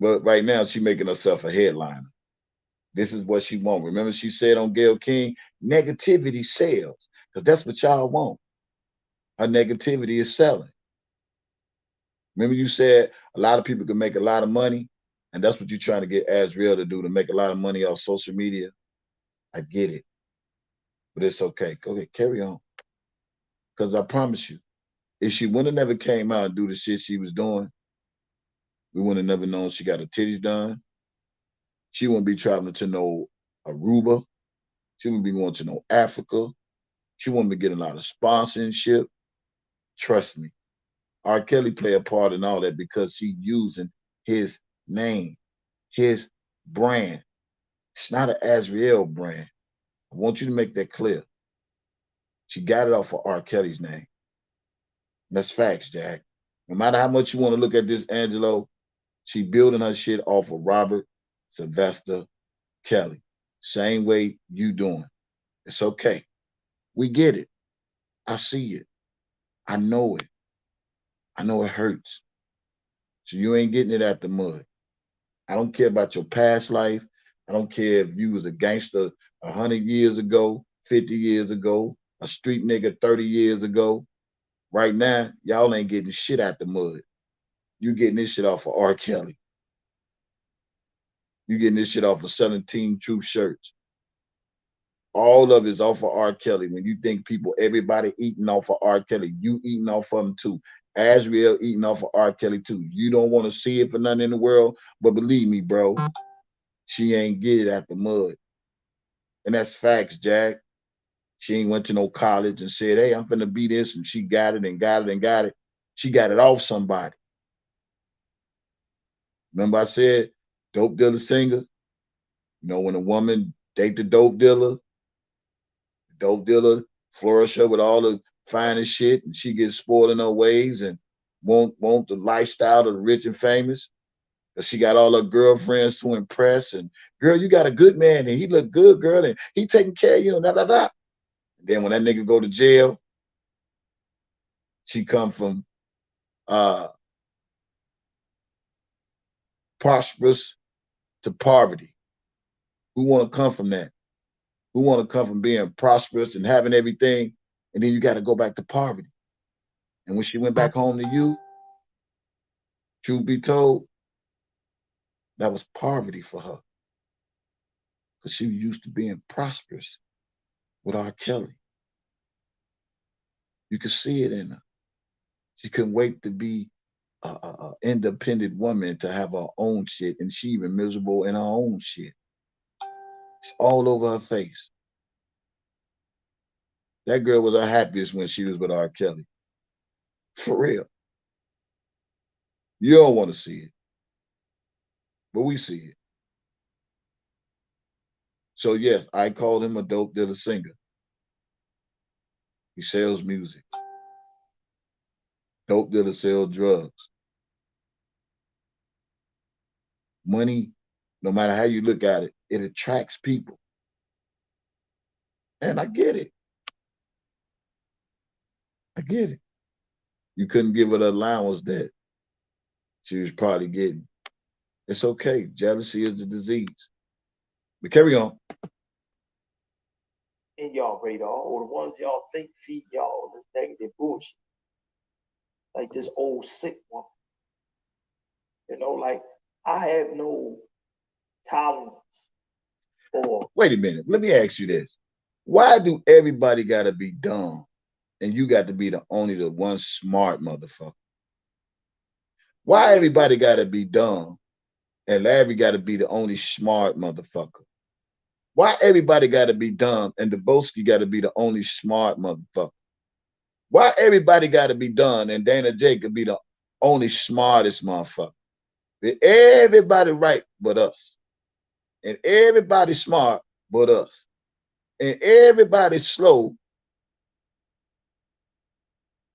But right now she making herself a headliner. This is what she want. Remember she said on Gayle King, negativity sells, because that's what y'all want. Her negativity is selling. Remember you said a lot of people can make a lot of money, and that's what you're trying to get Azriel to do, to make a lot of money off social media. I get it, but it's okay. Go ahead, carry on. Because I promise you, if she would have never came out and do the shit she was doing, we would have never known she got her titties done. She wouldn't be traveling to no Aruba. She wouldn't be going to no Africa. She wouldn't be getting a lot of sponsorship. Trust me. R. Kelly play a part in all that because she using his name, his brand. It's not an Azriel brand. I want you to make that clear. She got it off of R. Kelly's name. That's facts, Jack. No matter how much you want to look at this, Angelo, she building her shit off of Robert Sylvester Kelly. Same way you doing. It's okay. We get it. I see it. I know it. I know it hurts. So you ain't getting it out the mud. I don't care about your past life. I don't care if you was a gangster 100 years ago, 50 years ago, a street nigga 30 years ago. Right now, y'all ain't getting shit out the mud. You getting this shit off of R. Kelly. You getting this shit off of 17 Truth shirts. All of it's off of R. Kelly. When you think people, everybody eating off of R. Kelly, you eating off of him too. Azriel eating off of R. Kelly too. You don't want to see it for nothing in the world, but believe me, bro, she ain't get it out the mud. And that's facts, Jack. She ain't went to no college and said, hey, I'm finna be this, and she got it and got it and got it. She got it off somebody. Remember I said, dope dealer singer? You know, when a woman date the dope dealer flourish her with all the finest shit, and she gets spoiled in her ways and won't the lifestyle of the rich and famous. Cause she got all her girlfriends to impress. And girl, you got a good man, and he look good, girl, and he taking care of you, and da da da. And then when that nigga go to jail, she come from uh prosperous to poverty. Who want to come from that? Who want to come from being prosperous and having everything, and then you got to go back to poverty? And when she went back home to you, truth be told, that was poverty for her, because she was used to being prosperous with R. Kelly. You could see it in her. She couldn't wait to be a independent woman, to have her own shit, and she even miserable in her own shit. It's all over her face. That girl was her happiest when she was with R. Kelly. For real. You don't want to see it, but we see it. So yes, I called him a dope dealer singer. He sells music. Dope dealer sells drugs. Money, no matter how you look at it, it attracts people. And I get it. I get it. You couldn't give her the allowance that she was probably getting. It's okay. Jealousy is the disease. But carry on. in y'all radar, or the ones y'all think feed y'all this negative bullshit. Like this old sick one. Like I have no tolerance for. Wait a minute. Let me ask you this. Why do everybody gotta be dumb and you got to be the one smart motherfucker? Why everybody gotta be dumb and Larry gotta be the only smart motherfucker? Why everybody gotta be dumb and Debosky gotta be the only smart motherfucker? Why everybody gotta be dumb and Dana J could be the only smartest motherfucker? Everybody right but us. And everybody smart but us. And everybody slow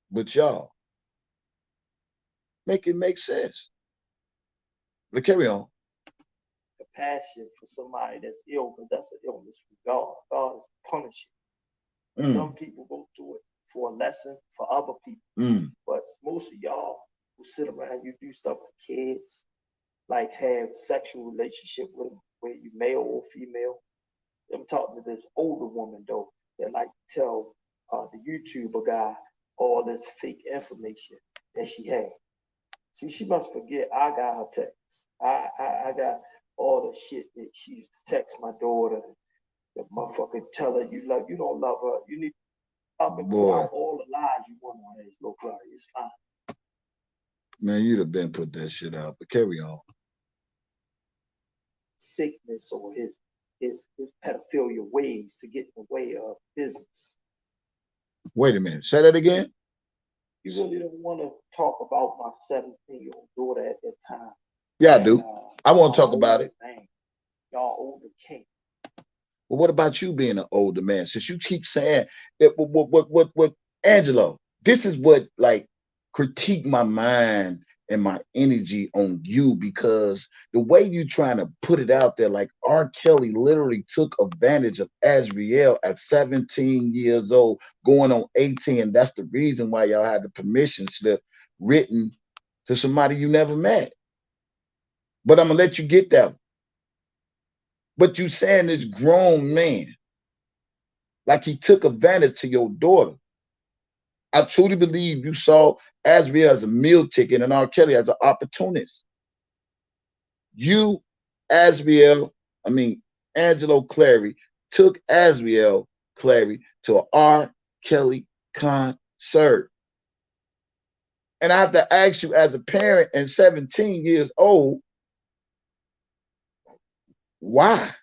but y'all. Make it make sense. But carry on. Compassion for somebody that's ill, because that's an illness from God. God is punishing. Some people go through it for a lesson for other people. But most of y'all who sit around, you do stuff to kids, like have sexual relationship with them, where you male or female. I'm talking to this older woman though that like to tell the YouTuber guy all this fake information that she had. See, she must forget I got her text. I got all the shit that she used to text my daughter. The motherfucker tell her you don't love her. You need to up and put out all the lies you want on his little Clary. It's fine. Man, you'd have been put that shit out, but carry on. Sickness or his pedophilia ways to get in the way of business. Wait a minute. Say that again. You really don't want to talk about my 17-year-old daughter at that time. Yeah, I do. I want to talk about it. Man, y'all older king. Well, what about you being an older man? Since you keep saying that, what, Angelo? This is what like critique my mind and my energy on you, because the way you trying to put it out there, like R. Kelly literally took advantage of Azriel at 17 years old, going on 18. That's the reason why y'all had the permission slip written to somebody you never met. But I'm gonna let you get that one. But you saying this grown man, like he took advantage to your daughter. I truly believe you saw Asriel as a meal ticket and R. Kelly as an opportunist. You, Asriel, I mean, Angelo Clary, took Asriel Clary to an R. Kelly concert. And I have to ask you, as a parent and 17 years old, why?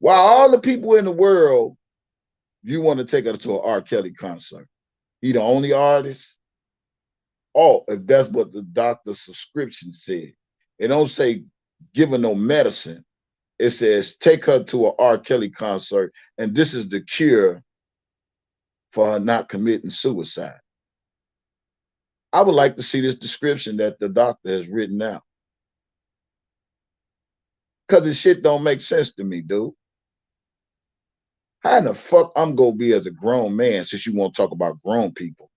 Why all the people in the world you want to take her to an R. Kelly concert? He the only artist? Oh, if that's what the doctor's subscription said. It don't say give her no medicine. It says take her to an R. Kelly concert, and this is the cure for her not committing suicide. I would like to see this description that the doctor has written out. Because this shit don't make sense to me, dude. How in the fuck I'm gonna be as a grown man since you want to talk about grown people?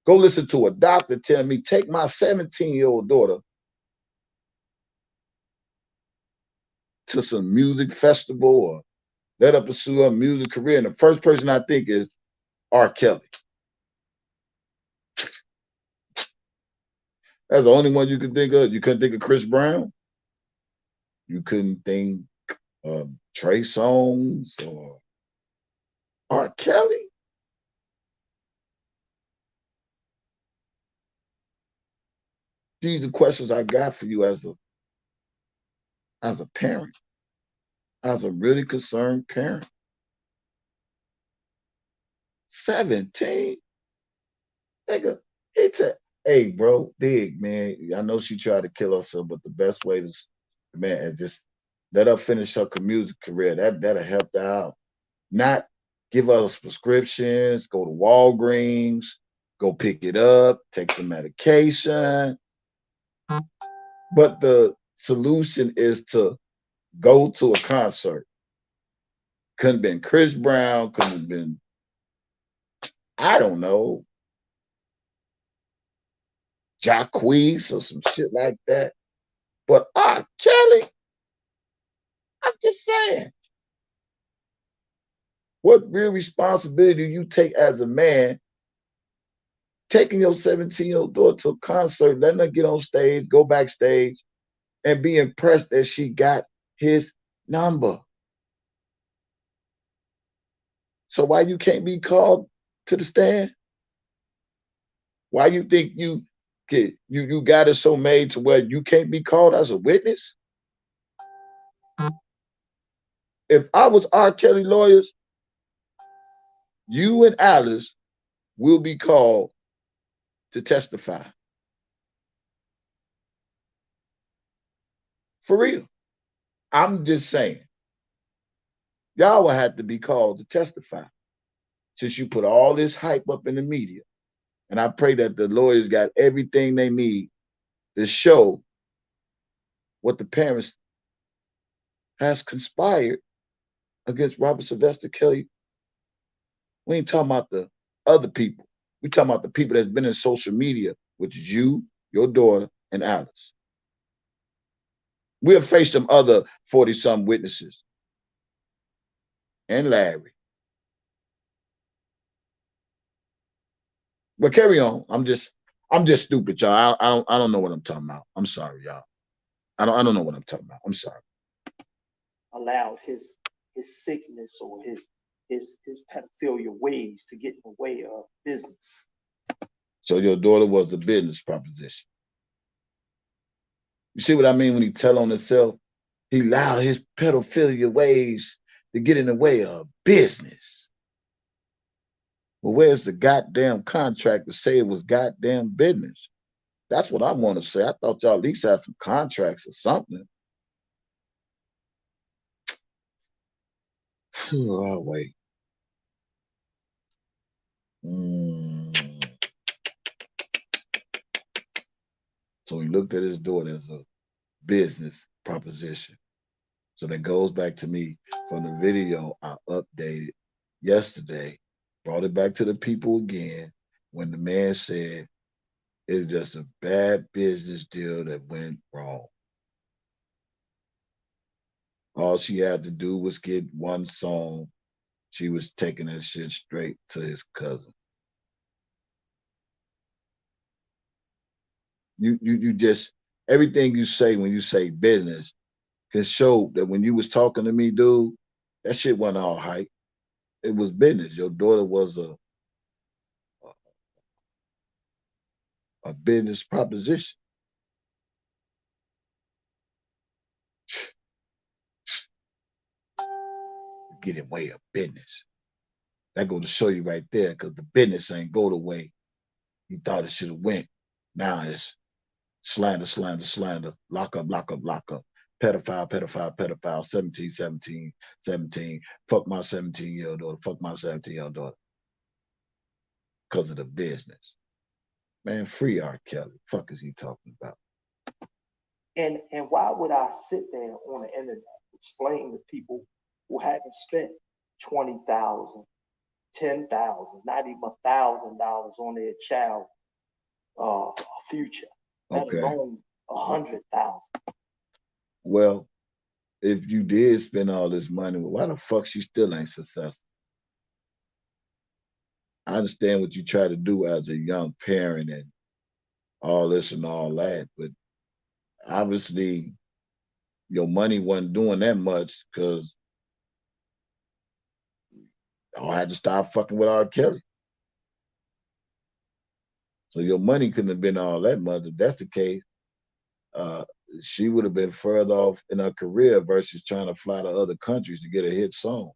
Go listen to a doctor tell me take my 17-year-old daughter to some music festival or let her pursue her music career. And the first person I think is R. Kelly. That's the only one you can think of. You couldn't think of Chris Brown. You couldn't think of Trey Songz or R. Kelly. These are questions I got for you as a parent, as a really concerned parent. 17, nigga. He said, "Hey, bro, dig, man. I know she tried to kill herself, but the best way to, man, is just let her finish her music career. That'll help her out. Not give her prescriptions. Go to Walgreens. Go pick it up. Take some medication. But the solution is to go to a concert. Couldn't have been Chris Brown. Couldn't have been, I don't know, Jacquees or some shit like that. But Kelly, I'm just saying, what real responsibility do you take as a man taking your 17-year-old daughter to a concert, letting her get on stage, go backstage, and be impressed that she got his number? So why you can't be called to the stand? Why you think you got it so made to where you can't be called as a witness? If I was R. Kelly lawyers, you and Alice will be called to testify. For real. I'm just saying. Y'all will have to be called to testify since you put all this hype up in the media. And I pray that the lawyers got everything they need to show what the parents has conspired against Robert Sylvester Kelly. We ain't talking about the other people. We talking about the people that's been in social media, which is you, your daughter, and Alice. We'll face some other 40-some witnesses and Larry. But carry on. I'm just stupid, y'all. I don't know what I'm talking about. I'm sorry, y'all. I don't know what I'm talking about. I'm sorry. Allowed his sickness or his pedophilia ways to get in the way of business. So your daughter was a business proposition. You see what I mean when he tell on himself? He allowed his pedophilia ways to get in the way of business. Well, where's the goddamn contract to say it was goddamn business? That's what I want to say. I thought y'all at least had some contracts or something. I'll wait. So he looked at his daughter as a business proposition. So that goes back to me from the video I updated yesterday, brought it back to the people again when the man said it's just a bad business deal that went wrong. All she had to do was get one song She was taking that shit straight to his cousin. You just everything you say when you say business can show that when you was talking to me, dude, that shit wasn't all hype. It was business. Your daughter was a business proposition. Get in way of business. That go to show you right there, because the business ain't go the way you thought it should have went. Now it's slander, slander, slander, lock up, lock up, lock up. Pedophile, pedophile, pedophile, 17, 17, 17. Fuck my 17-year-old daughter, fuck my 17-year-old daughter. Because of the business. Man, free R. Kelly. Fuck is he talking about? And why would I sit there on the internet explain to people who haven't spent 20,000, 10,000, not even $1,000 on their child future, let alone 100,000? Well, if you did spend all this money, why the fuck she still ain't successful? I understand what you try to do as a young parent and all this and all that, but obviously your money wasn't doing that much because I had to stop fucking with R. Kelly. So your money couldn't have been all that much. If that's the case, uh, she would have been further off in her career versus trying to fly to other countries to get a hit song.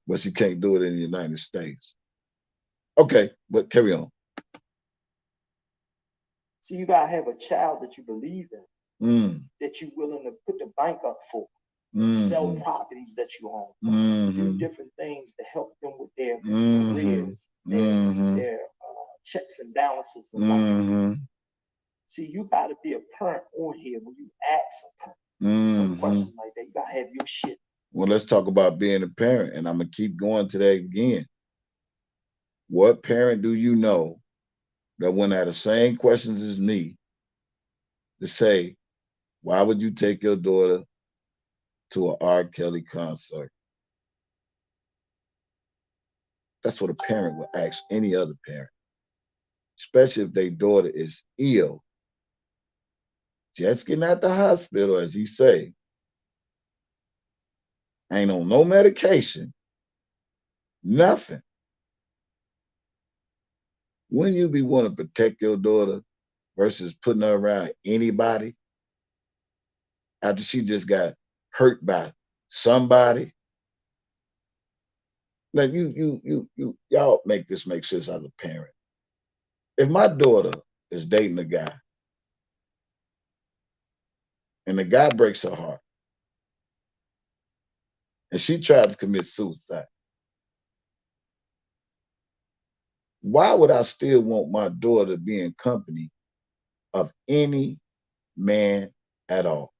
But she can't do it in the United States. Okay, but carry on. So you gotta have a child that you believe in, that you're willing to put the bank up for, sell properties that you own, do different things to help them with their careers, their checks and balances in life. See, you gotta be a parent on here when you ask a parent some questions like that. You gotta have your shit. Well, let's talk about being a parent, and I'm gonna keep going to that again. What parent do you know that wouldn't have the same questions as me to say, why would you take your daughter to an R. Kelly concert? That's what a parent would ask any other parent, especially if their daughter is ill, just getting out the hospital, as you say, ain't on no medication, nothing. Wouldn't you be wanting to protect your daughter versus putting her around anybody after she just got hurt by somebody? Like y'all make this make sense as a parent. If my daughter is dating a guy and the guy breaks her heart and she tries to commit suicide, why would I still want my daughter to be in company of any man at all?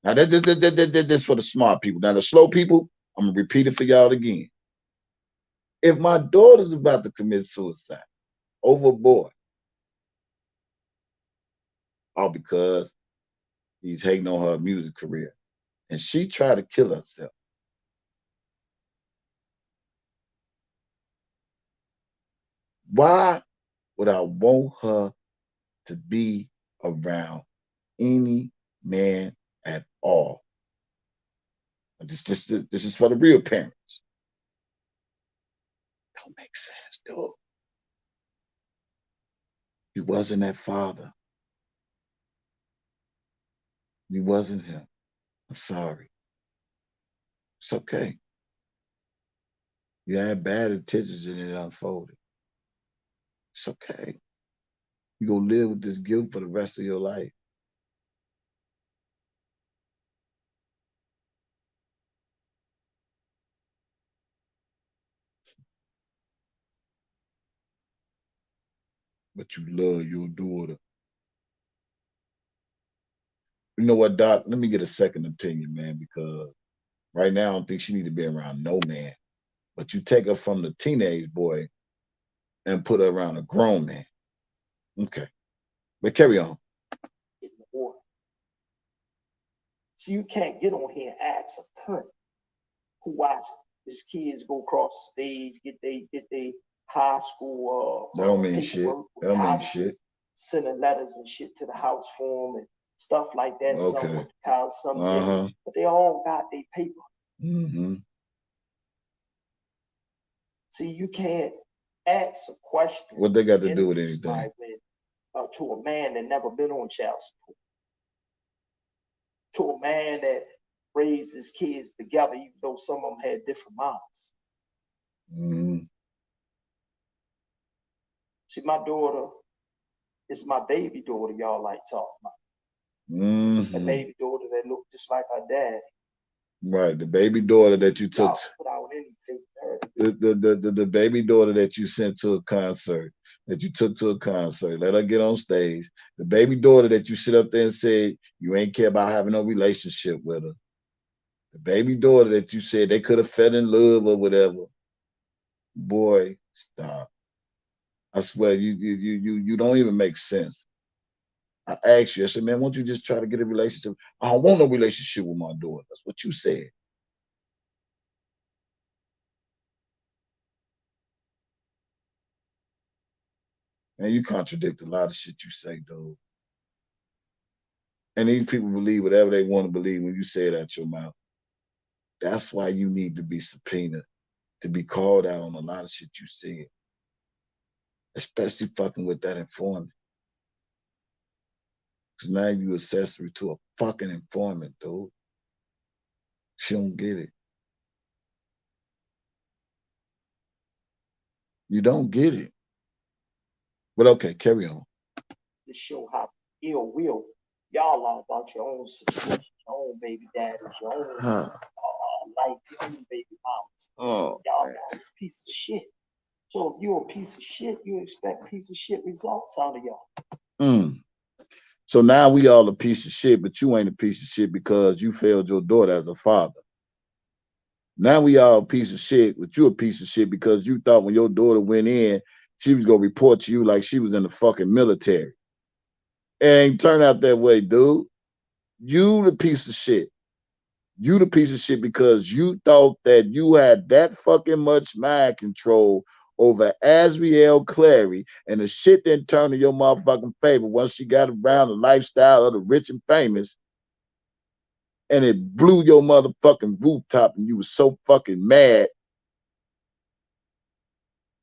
Now that's for the smart people. Now the slow people, I'm gonna repeat it for y'all again. If my daughter's about to commit suicide over a boy, all because he's hating on her music career, and she tried to kill herself, why would I want her to be around any man at all? This is for the real parents. Don't make sense, dude. He wasn't that father. He wasn't him. I'm sorry. It's okay. You had bad intentions and it unfolded. It's okay. You're going to live with this guilt for the rest of your life. But you love your daughter. You know what, Doc? Let me get a second opinion, man, because right now I don't think she need to be around no man. But you take her from the teenage boy and put her around a grown man. Okay. But carry on. So you can't get on here and ask a parent who watched his kids go across the stage, get they high school that don't mean shit. paperwork. That don't mean shit. Sending letters and shit to the house for them and stuff like that. Okay. Some went to college, some didn't, but they all got their paper. Mm-hmm. See, you can't ask a question. What they got to do with anything? To a man that never been on child support. To a man that raised his kids together, even though some of them had different moms. Mm-hmm. See, my daughter is my baby daughter, y'all like talking about. Mm-hmm. A baby daughter that looked just like her dad. Right, the baby daughter that you took. Put out anything. The baby daughter that you sent to a concert, that you took to a concert, let her get on stage. The baby daughter that you sit up there and said you ain't care about having no relationship with her. The baby daughter that you said they could have fell in love or whatever. Boy, stop. I swear, you don't even make sense. I asked you, I said, man, won't you just try to get a relationship? I don't want no relationship with my daughter. That's what you said. And you contradict a lot of shit you say, dude. And these people believe whatever they want to believe when you say it out your mouth. That's why you need to be subpoenaed, to be called out on a lot of shit you said. Especially fucking with that informant. Because now you accessory to a fucking informant, dude. She don't get it. You don't get it. But okay, carry on. To show how ill will y'all are about your own situation, your own baby daddies, your own life, your own baby mamas. Oh, y'all are this piece of shit. So if you're a piece of shit, you expect piece of shit results out of y'all. So now we all a piece of shit, but you ain't a piece of shit because you failed your daughter as a father. Now we all a piece of shit, but you a piece of shit because you thought when your daughter went in, she was gonna report to you like she was in the fucking military. It ain't turned out that way, dude. You the piece of shit. You the piece of shit because you thought that you had that fucking much mind control over Azriel Clary, and the shit didn't turn in your motherfucking favor once she got around the lifestyle of the rich and famous, and it blew your motherfucking rooftop, and you were so fucking mad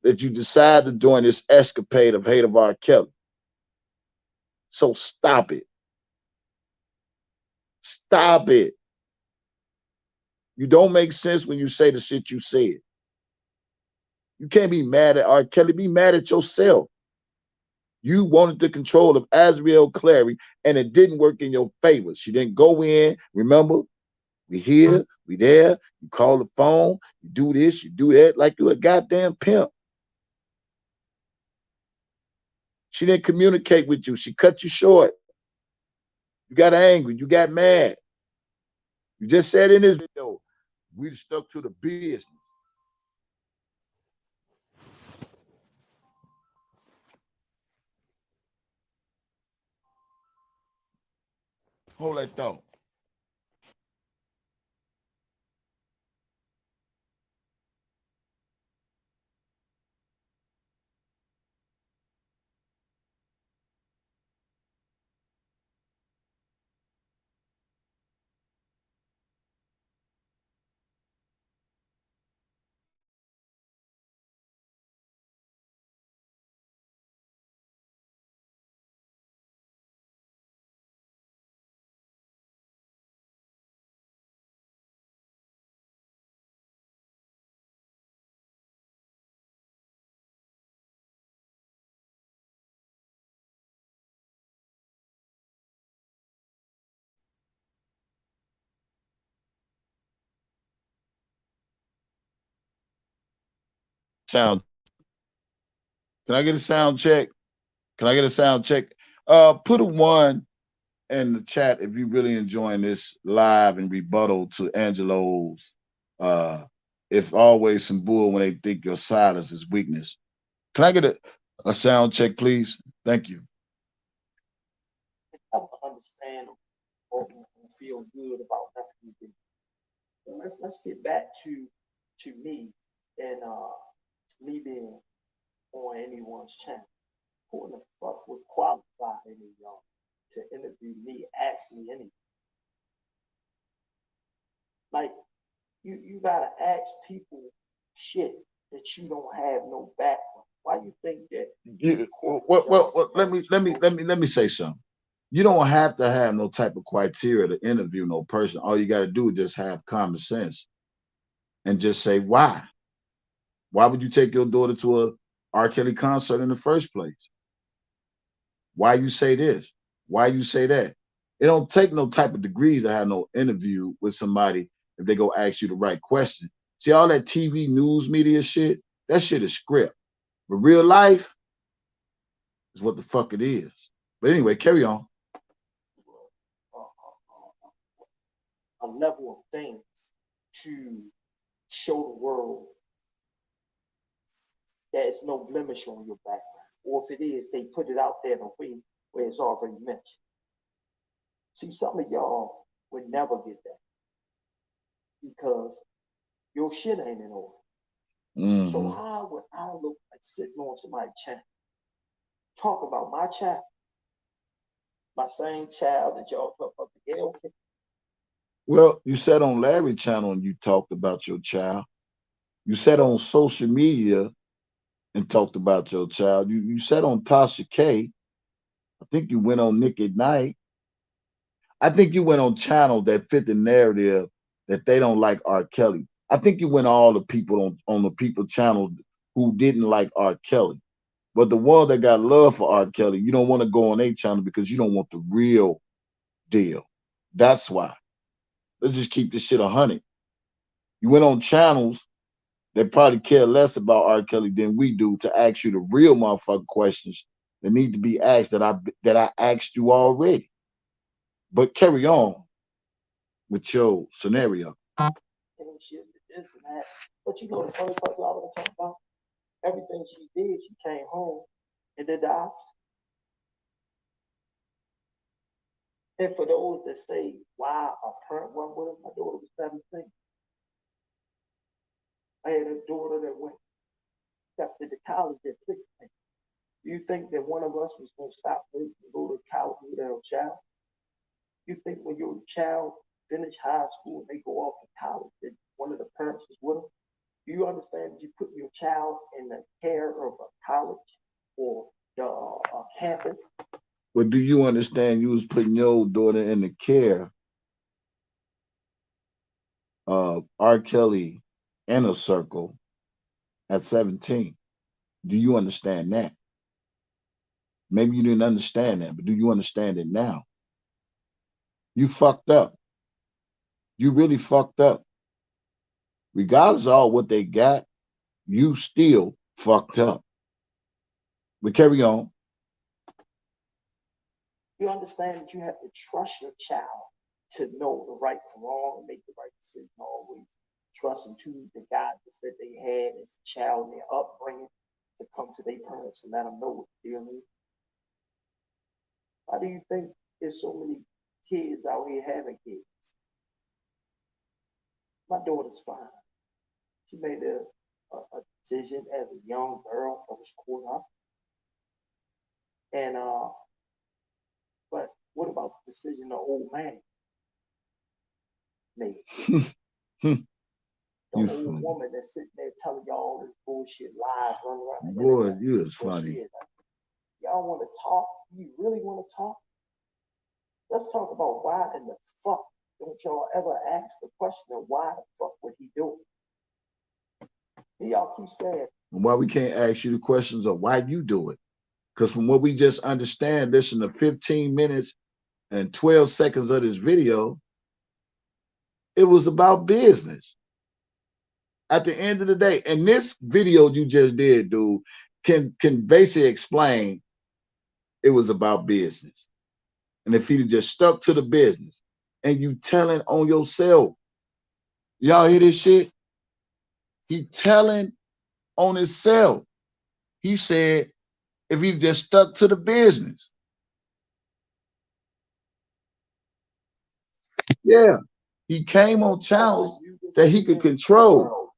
that you decided to join this escapade of hate of R. Kelly. So stop it. Stop it. You don't make sense when you say the shit you said. You can't be mad at R. Kelly. Be mad at yourself. You wanted the control of Azriel Clary, and it didn't work in your favor. She didn't go in. Remember, we here, we there. You call the phone, you do this, you do that, like you a goddamn pimp. She didn't communicate with you. She cut you short. You got angry. You got mad. You just said in this video, we stuck to the business. Hold that thought. Sound. Can I get a sound check? Can I get a sound check? Put a 1 in the chat if you really enjoying this live and rebuttal to Angelo's if always some bull when they think your silence is weakness. Can I get a sound check, please? Thank you. I understand or feel good about nothing you do. let's get back to me and me being on anyone's channel. Who in the fuck would qualify any of y'all to interview me, ask me anything? Like you gotta ask people shit that you don't have no background. Why you think that let me say something. You don't have to have no type of criteria to interview no person. All you got to do is just have common sense and just say why. Why would you take your daughter to a R. Kelly concert in the first place? Why you say this? Why you say that? It don't take no type of degrees to have no interview with somebody if they go ask you the right question. See all that TV news media shit? That shit is script. But real life is what the fuck it is. But anyway, carry on. a level of things to show the world that it's no blemish on your background. Or if it is, they put it out there in a way where it's already mentioned. See, some of y'all would never get that because your shit ain't in order. Mm-hmm. So how would I look like sitting on somebody's channel, talk about my child, my same child that y'all talk about the Gail kid? Well, you said on Larry channel and you talked about your child. You said on social media and talked about your child. You said on Tasha K. I think you went on Nick at Night. I think you went on channel that fit the narrative that they don't like R. Kelly. I think you went all the people on the people channel who didn't like R. Kelly. But the one that got love for R. Kelly, you don't want to go on a channel because you don't want the real deal. That's why. Let's just keep this shit 100. You went on channels that probably care less about R. Kelly than we do to ask you the real motherfucking questions that need to be asked that I asked you already. But carry on with your scenario. And shit, this and that. But you know the funny part y'all want to talk about? Everything she did, she came home and did the opposite. And for those that say, why a parent went with her, my daughter was 17. I had a daughter that went accepted to college at 16. Do you think that one of us was going to stop waiting to go to college with our child? You think when your child finish high school and they go off to college that one of the parents is with them? Do you understand that you put your child in the care of a college or the campus? But do you understand you was putting your daughter in the care of R. Kelly inner circle at 17? Do you understand that? Maybe you didn't understand that, but do you understand it now? You fucked up. You really fucked up. Regardless of all what they got, you still fucked up. But carry on. You understand that you have to trust your child to know the right from wrong and make the right decision always. Trust into the guidance that they had as a child in their upbringing to come to their parents and let them know what they're dealing. Why do you think there's so many kids out here having kids? My daughter's fine. She made a decision as a young girl that was caught up. And but what about the decision the old man made? The You old funny. woman that's sitting there telling y'all all this bullshit lies running around the Boy, internet. you is But funny. shit, y'all want to talk? You really want to talk? Let's talk about why in the fuck don't y'all ever ask the question of why the fuck would he do it? Y'all keep saying, And why we can't ask you the questions of why you do it? Because from what we just understand, listen to 15 minutes and 12 seconds of this video, it was about business. At the end of the day, and this video you just did, dude, can basically explain it was about business. And if he'd just stuck to the business and you telling on yourself, y'all hear this shit? He telling on himself. He said, if he just stuck to the business. Yeah. He came on channels. you that he could control.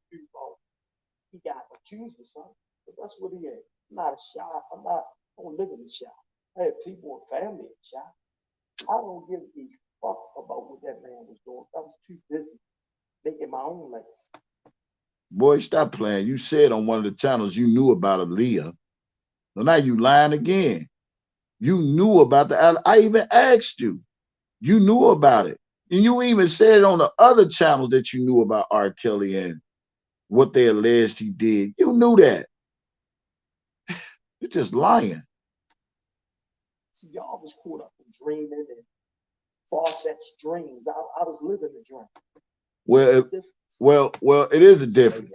He got accused of something, but that's what he is. I'm not a shot. I don't live in the shop. I have people and family in the shop. I don't give a fuck about what that man was doing. I was too busy making my own legacy. Boy, stop playing. You said on one of the channels you knew about Aaliyah. So now you lying again. You knew about I even asked you. You knew about it. And you even said on the other channel that you knew about R. Kelly and what they alleged he did. You knew that. You're just lying. See, y'all was caught up in dreaming and far-fetched dreams. I was living the dream. Well, it is a difference.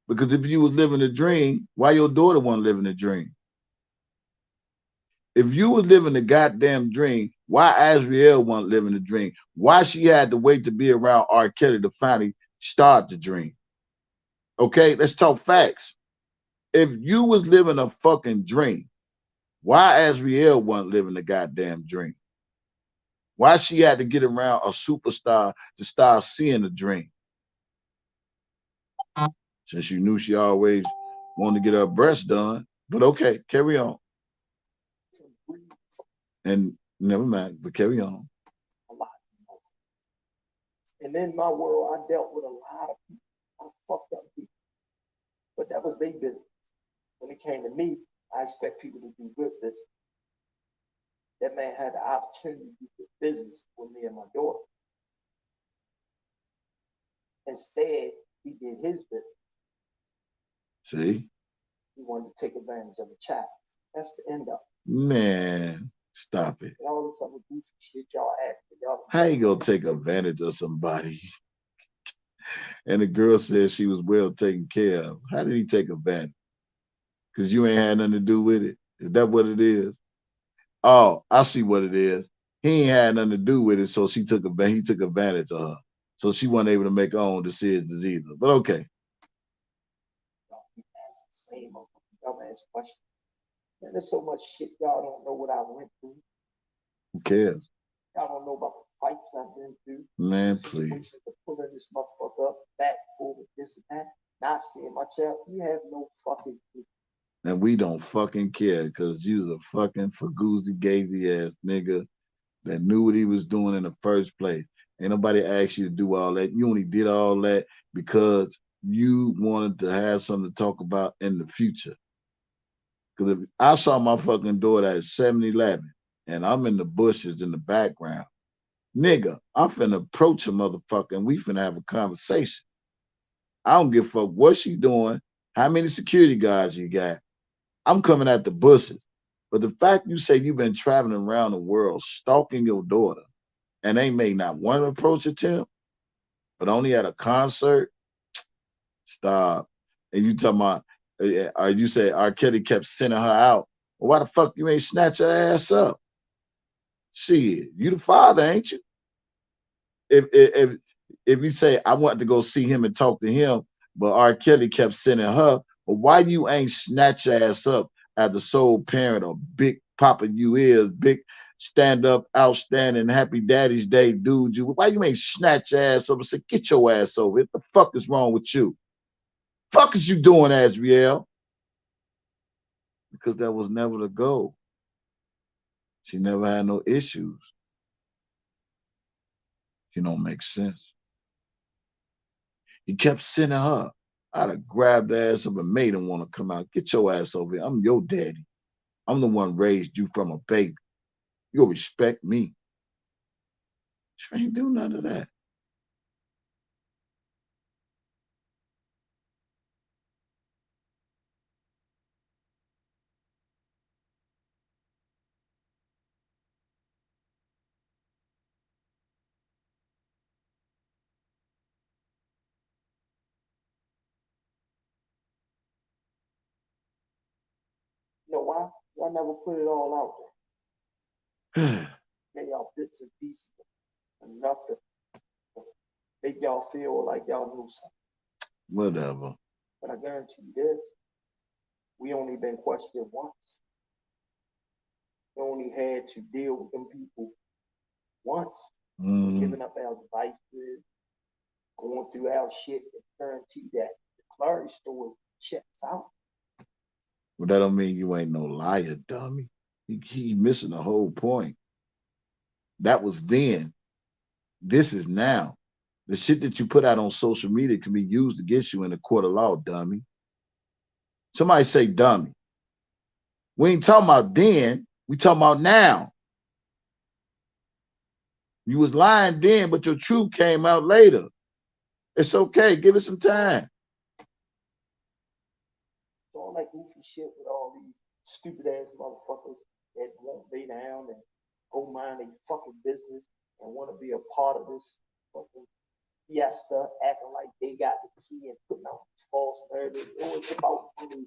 Because if you was living a dream, why your daughter wasn't living a dream? If you was living a goddamn dream, why Azriel wasn't living a dream? Why she had to wait to be around R. Kelly to finally start the dream? Okay, let's talk facts. If you was living a fucking dream, why Azriel wasn't living a goddamn dream? Why she had to get around a superstar to start seeing a dream? Since you knew she always wanted to get her breast done. But okay, carry on. And never mind, but carry on. A lot. And in my world, I dealt with a lot of people. I fucked up people. But that was their business. When it came to me, I expect people to do good business. That man had the opportunity to do good business with me and my daughter. Instead, he did his business. See? He wanted to take advantage of a child. That's the end of it. Man, stop it. And all this other goofy shit y'all act. How you gonna take advantage of somebody? And the girl said she was well taken care of. How did he take advantage? Because you ain't had nothing to do with it. Is that what it is? Oh, I see what it is. He ain't had nothing to do with it, so he took advantage of her. So she wasn't able to make her own decisions either. But okay. Y'all keep asking the same dumbass question. Man, there's so much shit y'all don't know what I went through. Who cares? Y'all don't know about the fights I've been through. Man, please. To pulling this motherfucker up, back, forward, this and that, not seeing my child. You have no fucking clue. And we don't fucking care because you's a fucking fagoozy, gazy ass nigga that knew what he was doing in the first place. Ain't nobody asked you to do all that. You only did all that because you wanted to have something to talk about in the future. Because if I saw my fucking daughter at 7-Eleven and I'm in the bushes in the background, nigga, I'm finna approach a motherfucker and we finna have a conversation. I don't give a fuck what she doing, how many security guards you got. I'm coming at the bushes. But the fact you say you've been traveling around the world stalking your daughter and ain't made not one approach attempt, but only at a concert, stop. And you talking about, you say R. Kelly kept sending her out. Well, why the fuck you ain't snatch her ass up? Shit, you the father, ain't you? If you say I want to go see him and talk to him, but R. Kelly kept sending her, well, why you ain't snatch your ass up as the sole parent or big papa you is, big stand up, outstanding, happy daddy's day dude you? Why you ain't snatch your ass up and say, get your ass over? What the fuck is wrong with you? Fuck is you doing, Azriel? Because that was never the goal. She never had no issues. You don't make sense. He kept sending her. I'd have grabbed her ass up and made him want to come out. Get your ass over here. I'm your daddy. I'm the one raised you from a baby. You'll respect me. She ain't do none of that. You know why? I never put it all out there. Made y'all bits and pieces enough to make y'all feel like y'all knew something. Whatever. But I guarantee you this, we only been questioned once. We only had to deal with them people once. Giving up our devices, going through our shit and guarantee that the Clary store checks out. But that don't mean you ain't no liar, dummy. He missing the whole point. That was then. This is now. The shit that you put out on social media can be used against you in a court of law, dummy. Somebody say dummy. We ain't talking about then. We talking about now. You was lying then, but your truth came out later. It's okay. Give it some time. So all that goofy shit with all these stupid ass motherfuckers that won't lay down and go mind their fucking business and want to be a part of this fucking fiesta, acting like they got the key and putting out these false narratives. It was about really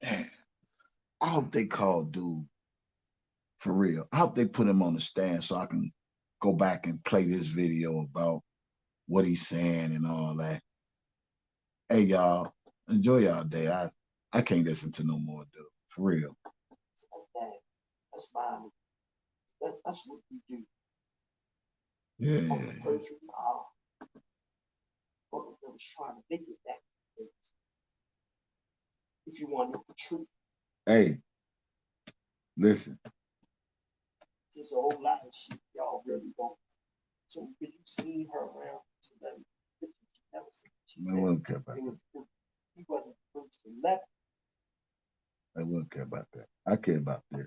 Man, I hope they call dude for real. I hope they put him on the stand so I can go back and play this video about what he's saying and all that. Hey y'all, enjoy y'all day. I can't listen to no more, dude. For real. that's that. That's mommy. That's what we do. Yeah. On the person, fuckers that was trying to make it back. If you want to know the truth, Hey, listen. there's a whole lot of shit y'all really don't. So if you seen her around, celebrity, she never seen. She I said wouldn't care about it that. was he wasn't the first celebrity. I wouldn't care about that. I care about this.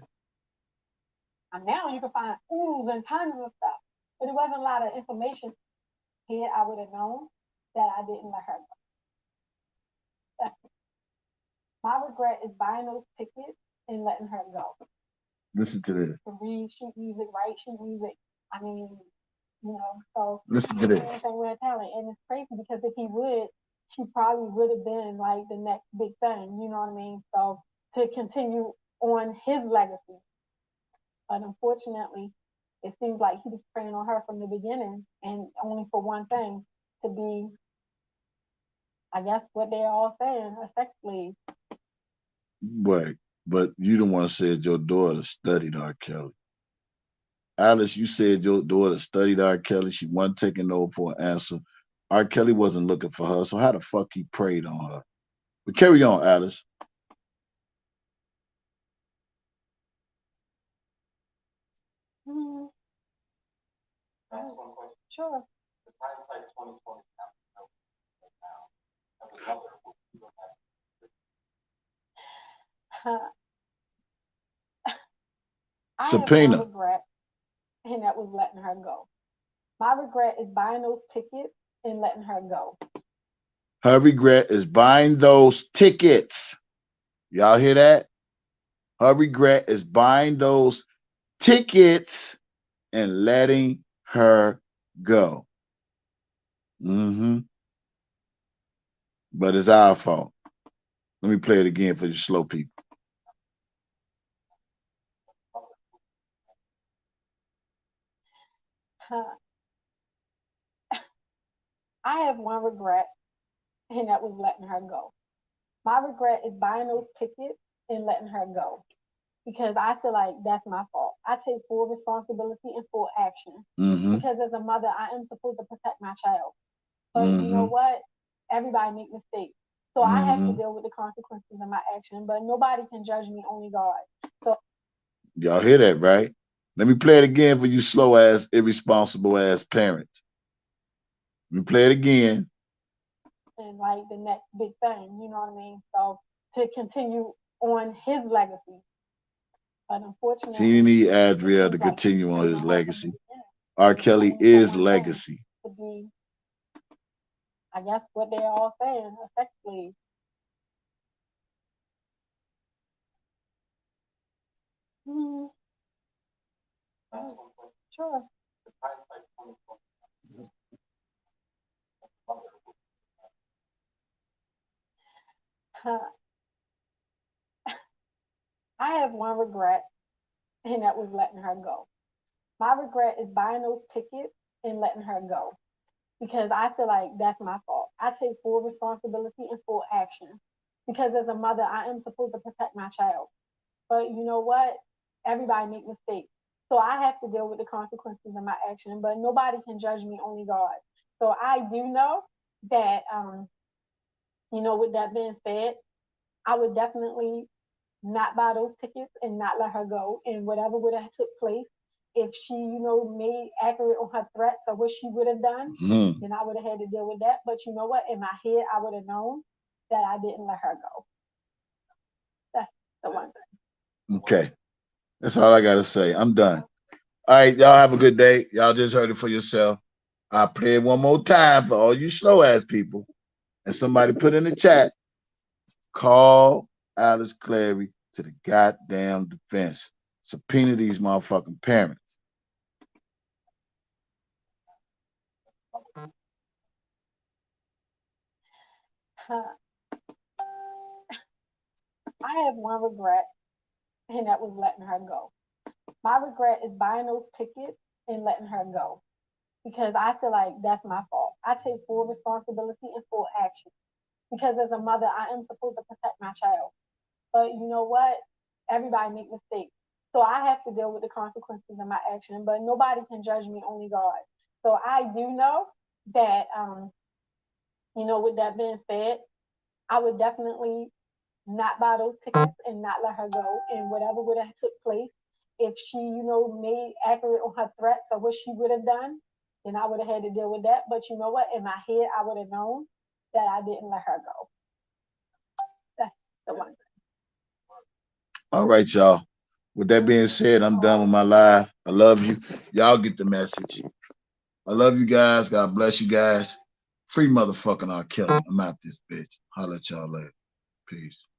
And now you can find oodles and tons of stuff. But it wasn't a lot of information here I would have known that I didn't let her go. My regret is buying those tickets and letting her go. Listen to this. To read sheet music, write sheet music. I mean, you know, so Listen to this. anything with talent. And it's crazy because if he would, she probably would have been like the next big thing, you know what I mean? So to continue on his legacy. But unfortunately, it seems like he was preying on her from the beginning and only for one thing, to be, I guess what they're all saying, a sex slave. Right. But you the one said your daughter studied R. Kelly. Alice, you said your daughter studied R. Kelly. She wasn't taking no for an answer. R. Kelly wasn't looking for her, so how the fuck he preyed on her? But carry on, Alice. Mm-hmm. That's one question. Sure. The hindsight 2020 now. I have one Subpoena. regret, and that was letting her go. My regret is buying those tickets and letting her go. Her regret is buying those tickets. Y'all hear that? Her regret is buying those tickets and letting her go. Mm-hmm. But it's our fault. Let me play it again for the slow people. Huh. I have one regret, and that was letting her go. My regret is buying those tickets and letting her go because I feel like that's my fault. I take full responsibility and full action Mm-hmm. because as a mother, I am supposed to protect my child. But you know Mm-hmm. what? Everybody make mistakes. So I have to Mm-hmm. deal with the consequences of my action, but nobody can judge me, only God. So, Y'all hear that, right? Let me play it again for you slow ass, irresponsible ass parents. Let me play it again. and like the next big thing, you know what I mean? So to continue on his legacy. But She unfortunately, need it Adriel to seems like continue on it's his gonna happen in the legacy. beginning. R. And it's Kelly only for is one thing legacy. to be, I guess, what they're all saying, a sex slave. Mm, sure. I have one regret, and that was letting her go. My regret is buying those tickets and letting her go because I feel like that's my fault. I take full responsibility and full action because as a mother, I am supposed to protect my child. But you know what? Everybody make mistakes. So I have to deal with the consequences of my action, but nobody can judge me, only God. So I do know that, with that being said, I would definitely not buy those tickets and not let her go. And whatever would have took place, if she, made accurate on her threats or what she would have done, Mm-hmm. then I would have had to deal with that. But you know what? In my head, I would have known that I didn't let her go. That's the one thing. Okay. That's all I gotta say. I'm done. All right, y'all have a good day. Y'all just heard it for yourself. I'll play it one more time for all you slow ass people. And somebody put in the chat, call Alice Clary to the goddamn defense. Subpoena these motherfucking parents. I have one regret, and that was letting her go. My regret is buying those tickets and letting her go because I feel like that's my fault. I take full responsibility and full action because as a mother, I am supposed to protect my child. But you know what? Everybody make mistakes. So I have to deal with the consequences of my action, but nobody can judge me, only God. So I do know that, with that being said, I would definitely not buy those tickets and not let her go. And whatever would have took place, if she, made accurate on her threats or what she would have done, then I would have had to deal with that. But you know what? In my head, I would have known that I didn't let her go. That's the one. All right, y'all. With that being said, I'm done with my live. I love you. Y'all get the message. I love you guys. God bless you guys. Free motherfucking R. Kelly. I'm out this bitch. Holla at y'all later. Peace.